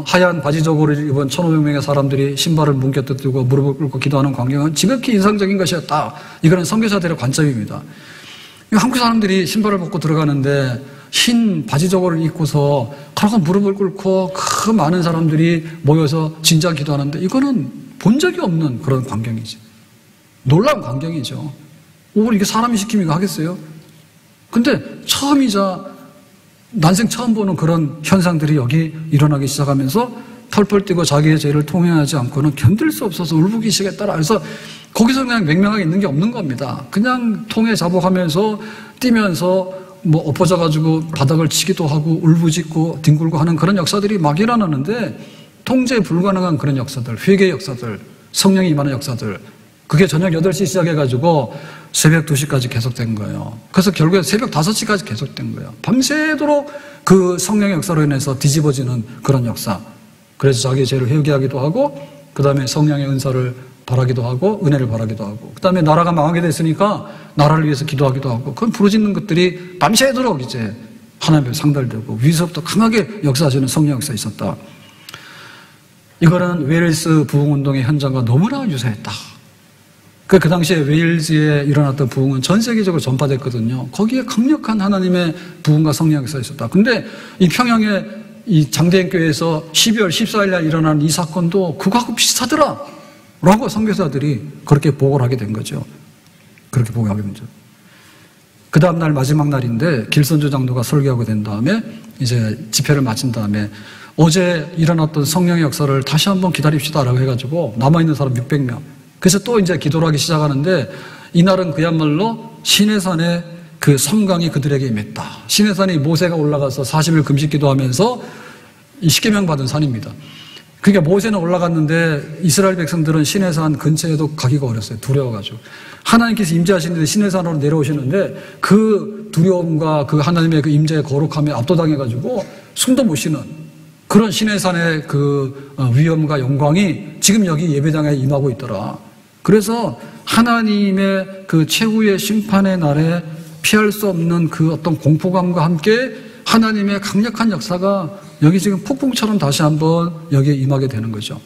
하얀 바지 저고리를 입은 1,500명의 사람들이 신발을 뭉개뜨고 무릎을 꿇고 기도하는 광경은 지극히 인상적인 것이었다. 이거는 선교사들의 관점입니다. 한국 사람들이 신발을 벗고 들어가는데 흰 바지 저고리를 입고서 그렇게 무릎을 꿇고 그 많은 사람들이 모여서 진짜 기도하는데 이거는 본 적이 없는 그런 광경이지. 놀라운 광경이죠. 오늘 이게 사람이 시키면 이거 하겠어요? 근데 처음이자 난생 처음 보는 그런 현상들이 여기 일어나기 시작하면서 펄펄 뛰고 자기의 죄를 통회하지 않고는 견딜 수 없어서 울부짖으시겠더라. 그래서 거기서 그냥 맹명하게 있는 게 없는 겁니다. 그냥 통회 자복하면서 뛰면서 뭐 엎어져가지고 바닥을 치기도 하고 울부짖고 뒹굴고 하는 그런 역사들이 막 일어나는데 통제 불가능한 그런 역사들, 회개의 역사들, 성령이 임하는 역사들, 그게 저녁 8시 시작해가지고 새벽 2시까지 계속된 거예요. 그래서 결국에 새벽 5시까지 계속된 거예요. 밤새도록 그 성령의 역사로 인해서 뒤집어지는 그런 역사. 그래서 자기의 죄를 회개하기도 하고 그 다음에 성령의 은사를 바라기도 하고 은혜를 바라기도 하고 그 다음에 나라가 망하게 됐으니까 나라를 위해서 기도하기도 하고 그건 부르짖는 것들이 밤새도록 이제 하나님 앞에 상달되고 위에서부터 강하게 역사하시는 성령 역사가 있었다. 이거는 웨일스 부흥운동의 현장과 너무나 유사했다. 그 당시에 웨일즈에 일어났던 부흥은 전 세계적으로 전파됐거든요. 거기에 강력한 하나님의 부흥과 성령 역사가 있었다. 근데 이 평양의 이 장대인 교회에서 12월 14일 날 일어난 이 사건도 그거하고 비슷하더라 라고 선교사들이 그렇게 보고를 하게 된 거죠. 그렇게 보고하게 된 거죠. 그 다음날 마지막 날인데 길선조 장로가 설교하고 된 다음에 이제 집회를 마친 다음에 어제 일어났던 성령의 역사를 다시 한번 기다립시다 라고 해가지고 남아있는 사람 600명. 그래서 또 이제 기도를 하기 시작하는데 이날은 그야말로 시내산의 그 섬광이 그들에게 임했다. 시내산이 모세가 올라가서 40일 금식 기도하면서 이 십계명 받은 산입니다. 그러니까 모세는 올라갔는데 이스라엘 백성들은 시내산 근처에도 가기가 어렸어요. 두려워가지고. 하나님께서 임재하시는데 시내산으로 내려오시는데 그 두려움과 그 하나님의 그 임재의 거룩함에 압도당해가지고 숨도 못 쉬는 그런 시내산의 그 위엄과 영광이 지금 여기 예배당에 임하고 있더라. 그래서 하나님의 그 최후의 심판의 날에 피할 수 없는 그 어떤 공포감과 함께 하나님의 강력한 역사가 여기 지금 폭풍처럼 다시 한번 여기에 임하게 되는 거죠.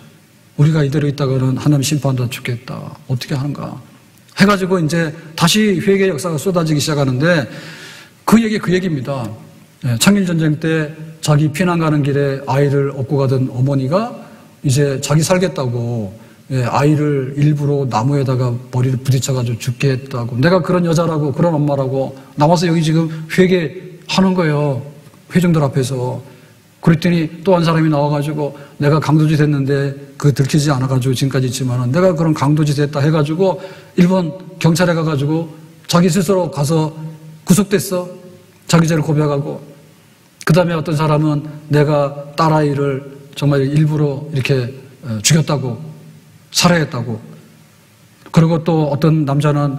우리가 이대로 있다가는 하나님 심판받아 죽겠다. 어떻게 하는가. 해가지고 이제 다시 회개의 역사가 쏟아지기 시작하는데 그 얘기입니다. 창일전쟁 때 자기 피난 가는 길에 아이를 업고 가던 어머니가 이제 자기 살겠다고 아이를 일부러 나무에다가 머리를 부딪혀가지고 죽게 했다고. 내가 그런 여자라고 그런 엄마라고 나와서 여기 지금 회개하는 거예요. 회중들 앞에서. 그랬더니 또 한 사람이 나와가지고 내가 강도짓 했는데 그 들키지 않아가지고 지금까지 있지만은 내가 그런 강도짓 했다 해가지고 일본 경찰에 가가지고 자기 스스로 가서 구속됐어. 자기 죄를 고백하고. 그 다음에 어떤 사람은 내가 딸아이를 정말 일부러 이렇게 죽였다고, 살해했다고. 그리고 또 어떤 남자는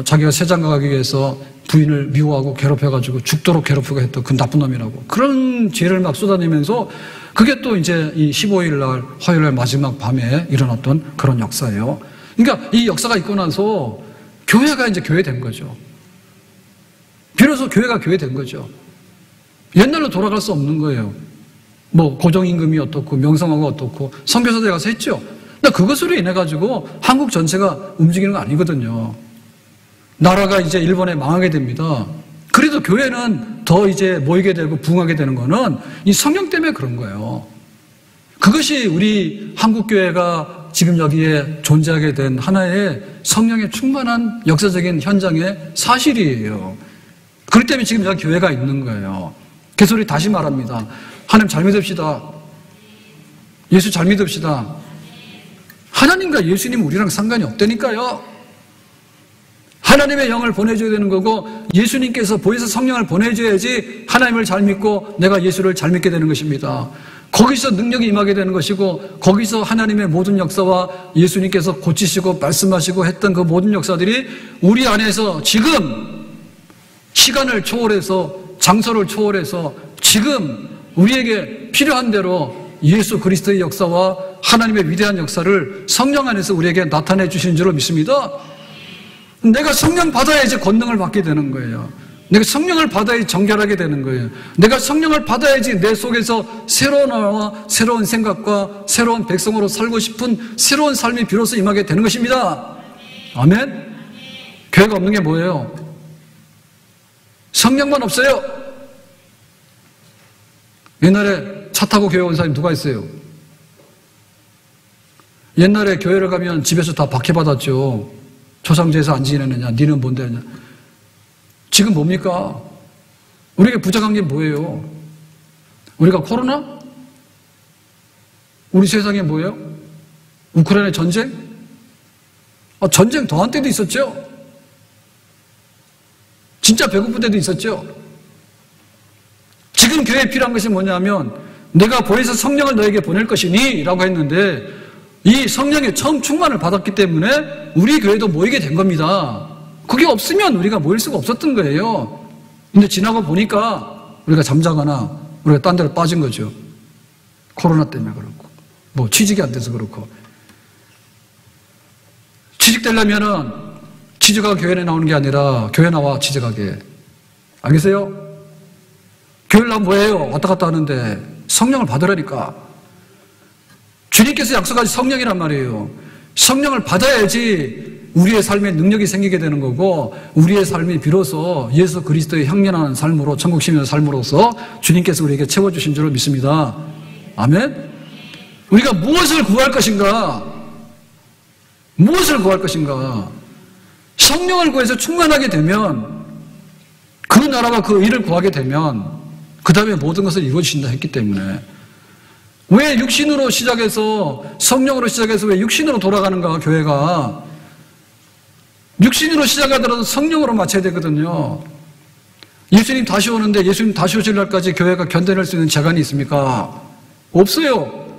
자기가 세장가 가기 위해서 부인을 미워하고 괴롭혀가지고 죽도록 괴롭히고 했던 그 나쁜 놈이라고. 그런 죄를 막 쏟아내면서 그게 또 이제 이 15일 날, 화요일 날 마지막 밤에 일어났던 그런 역사예요. 그러니까 이 역사가 있고 나서 교회가 이제 교회 된 거죠. 비로소 교회가 교회 된 거죠. 옛날로 돌아갈 수 없는 거예요. 뭐 고정임금이 어떻고 명성하고 어떻고 선교사들이 가서 했죠. 근데 그것으로 인해 가지고 한국 전체가 움직이는 거 아니거든요. 나라가 이제 일본에 망하게 됩니다. 그래도 교회는 더 이제 모이게 되고 부흥하게 되는 거는 이 성령 때문에 그런 거예요. 그것이 우리 한국교회가 지금 여기에 존재하게 된 하나의 성령의 충만한 역사적인 현장의 사실이에요. 그렇기 때문에 지금 여기 교회가 있는 거예요. 그래서 우리 다시 말합니다. 하나님 잘 믿읍시다. 예수 잘 믿읍시다. 하나님과 예수님 우리랑 상관이 없다니까요. 하나님의 영을 보내줘야 되는 거고 예수님께서 보혜사 성령을 보내줘야지 하나님을 잘 믿고 내가 예수를 잘 믿게 되는 것입니다. 거기서 능력이 임하게 되는 것이고 거기서 하나님의 모든 역사와 예수님께서 고치시고 말씀하시고 했던 그 모든 역사들이 우리 안에서 지금 시간을 초월해서 장소를 초월해서 지금 우리에게 필요한 대로 예수 그리스도의 역사와 하나님의 위대한 역사를 성령 안에서 우리에게 나타내 주시는 줄로 믿습니다. 내가 성령 받아야지 권능을 받게 되는 거예요. 내가 성령을 받아야지 정결하게 되는 거예요. 내가 성령을 받아야지 내 속에서 새로운 나와 새로운 생각과 새로운 백성으로 살고 싶은 새로운 삶이 비로소 임하게 되는 것입니다. 아멘? 교회가 없는 게 뭐예요? 성령만 없어요. 옛날에 차 타고 교회 온 사람이 누가 있어요? 옛날에 교회를 가면 집에서 다 박해받았죠. 조상제에서 안 지내느냐, 니는 뭔데 하냐. 지금 뭡니까? 우리에게 부족한 게 뭐예요? 우리가 코로나? 우리 세상에 뭐예요? 우크라이나 전쟁? 전쟁 더한 때도 있었죠? 진짜 배고픈 때도 있었죠? 지금 교회에 필요한 것이 뭐냐면 내가 보혜사 성령을 너에게 보낼 것이니 라고 했는데 이 성령의 처음 충만을 받았기 때문에 우리 교회도 모이게 된 겁니다. 그게 없으면 우리가 모일 수가 없었던 거예요. 근데 지나고 보니까 우리가 잠자거나 우리가 딴 데로 빠진 거죠. 코로나 때문에 그렇고 뭐 취직이 안 돼서 그렇고. 취직되려면은 취직하고 교회에 나오는 게 아니라 교회 나와 취직하게. 알겠어요? 교회를 나오면 뭐예요? 왔다 갔다 하는데 성령을 받으라니까. 주님께서 약속하신 성령이란 말이에요. 성령을 받아야지 우리의 삶에 능력이 생기게 되는 거고 우리의 삶이 비로소 예수 그리스도의 향연하는 삶으로 천국 시민의 삶으로서 주님께서 우리에게 채워주신 줄을 믿습니다. 아멘? 우리가 무엇을 구할 것인가? 무엇을 구할 것인가? 성령을 구해서 충만하게 되면 그 나라와 그 일을 구하게 되면 그 다음에 모든 것을 이루어진다 했기 때문에 왜 육신으로 시작해서 성령으로 시작해서 왜 육신으로 돌아가는가 교회가 육신으로 시작하더라도 성령으로 마쳐야 되거든요. 예수님 다시 오는데 예수님 다시 오실 날까지 교회가 견뎌낼 수 있는 재간이 있습니까? 없어요.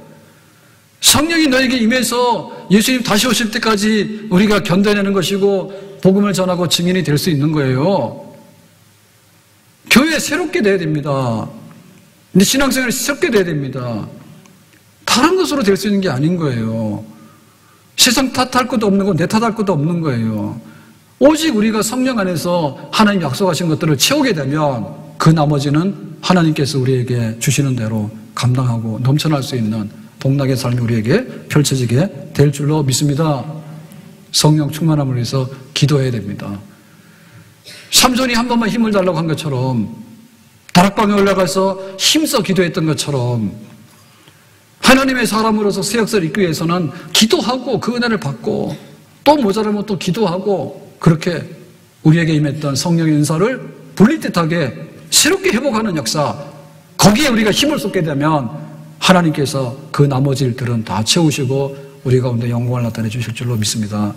성령이 너에게 임해서 예수님 다시 오실 때까지 우리가 견뎌내는 것이고 복음을 전하고 증인이 될 수 있는 거예요. 교회 새롭게 돼야 됩니다. 근데 신앙생활이 새롭게 돼야 됩니다. 다른 것으로 될 수 있는 게 아닌 거예요. 세상 탓할 것도 없는 거, 내 탓할 것도 없는 거예요. 오직 우리가 성령 안에서 하나님 약속하신 것들을 채우게 되면 그 나머지는 하나님께서 우리에게 주시는 대로 감당하고 넘쳐날 수 있는 복락의 삶이 우리에게 펼쳐지게 될 줄로 믿습니다. 성령 충만함을 위해서 기도해야 됩니다. 삼손이 한 번만 힘을 달라고 한 것처럼 다락방에 올라가서 힘써 기도했던 것처럼 하나님의 사람으로서 새 역사를 이끌기 위해서는 기도하고 그 은혜를 받고 또 모자라면 또 기도하고 그렇게 우리에게 임했던 성령의 은사를 분리듯하게 새롭게 회복하는 역사 거기에 우리가 힘을 쏟게 되면 하나님께서 그 나머지 일들은 다 채우시고 우리 가운데 영광을 나타내 주실 줄로 믿습니다.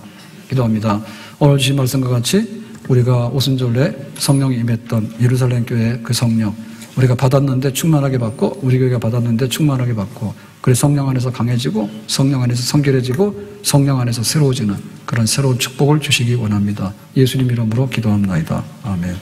기도합니다. 오늘 주신 말씀과 같이 우리가 오순절에 성령이 임했던 예루살렘 교회의 그 성령 우리가 받았는데 충만하게 받고 우리 교회가 받았는데 충만하게 받고 그래서 성령 안에서 강해지고 성령 안에서 성결해지고 성령 안에서 새로워지는 그런 새로운 축복을 주시기 원합니다. 예수님 이름으로 기도합니다. 아멘.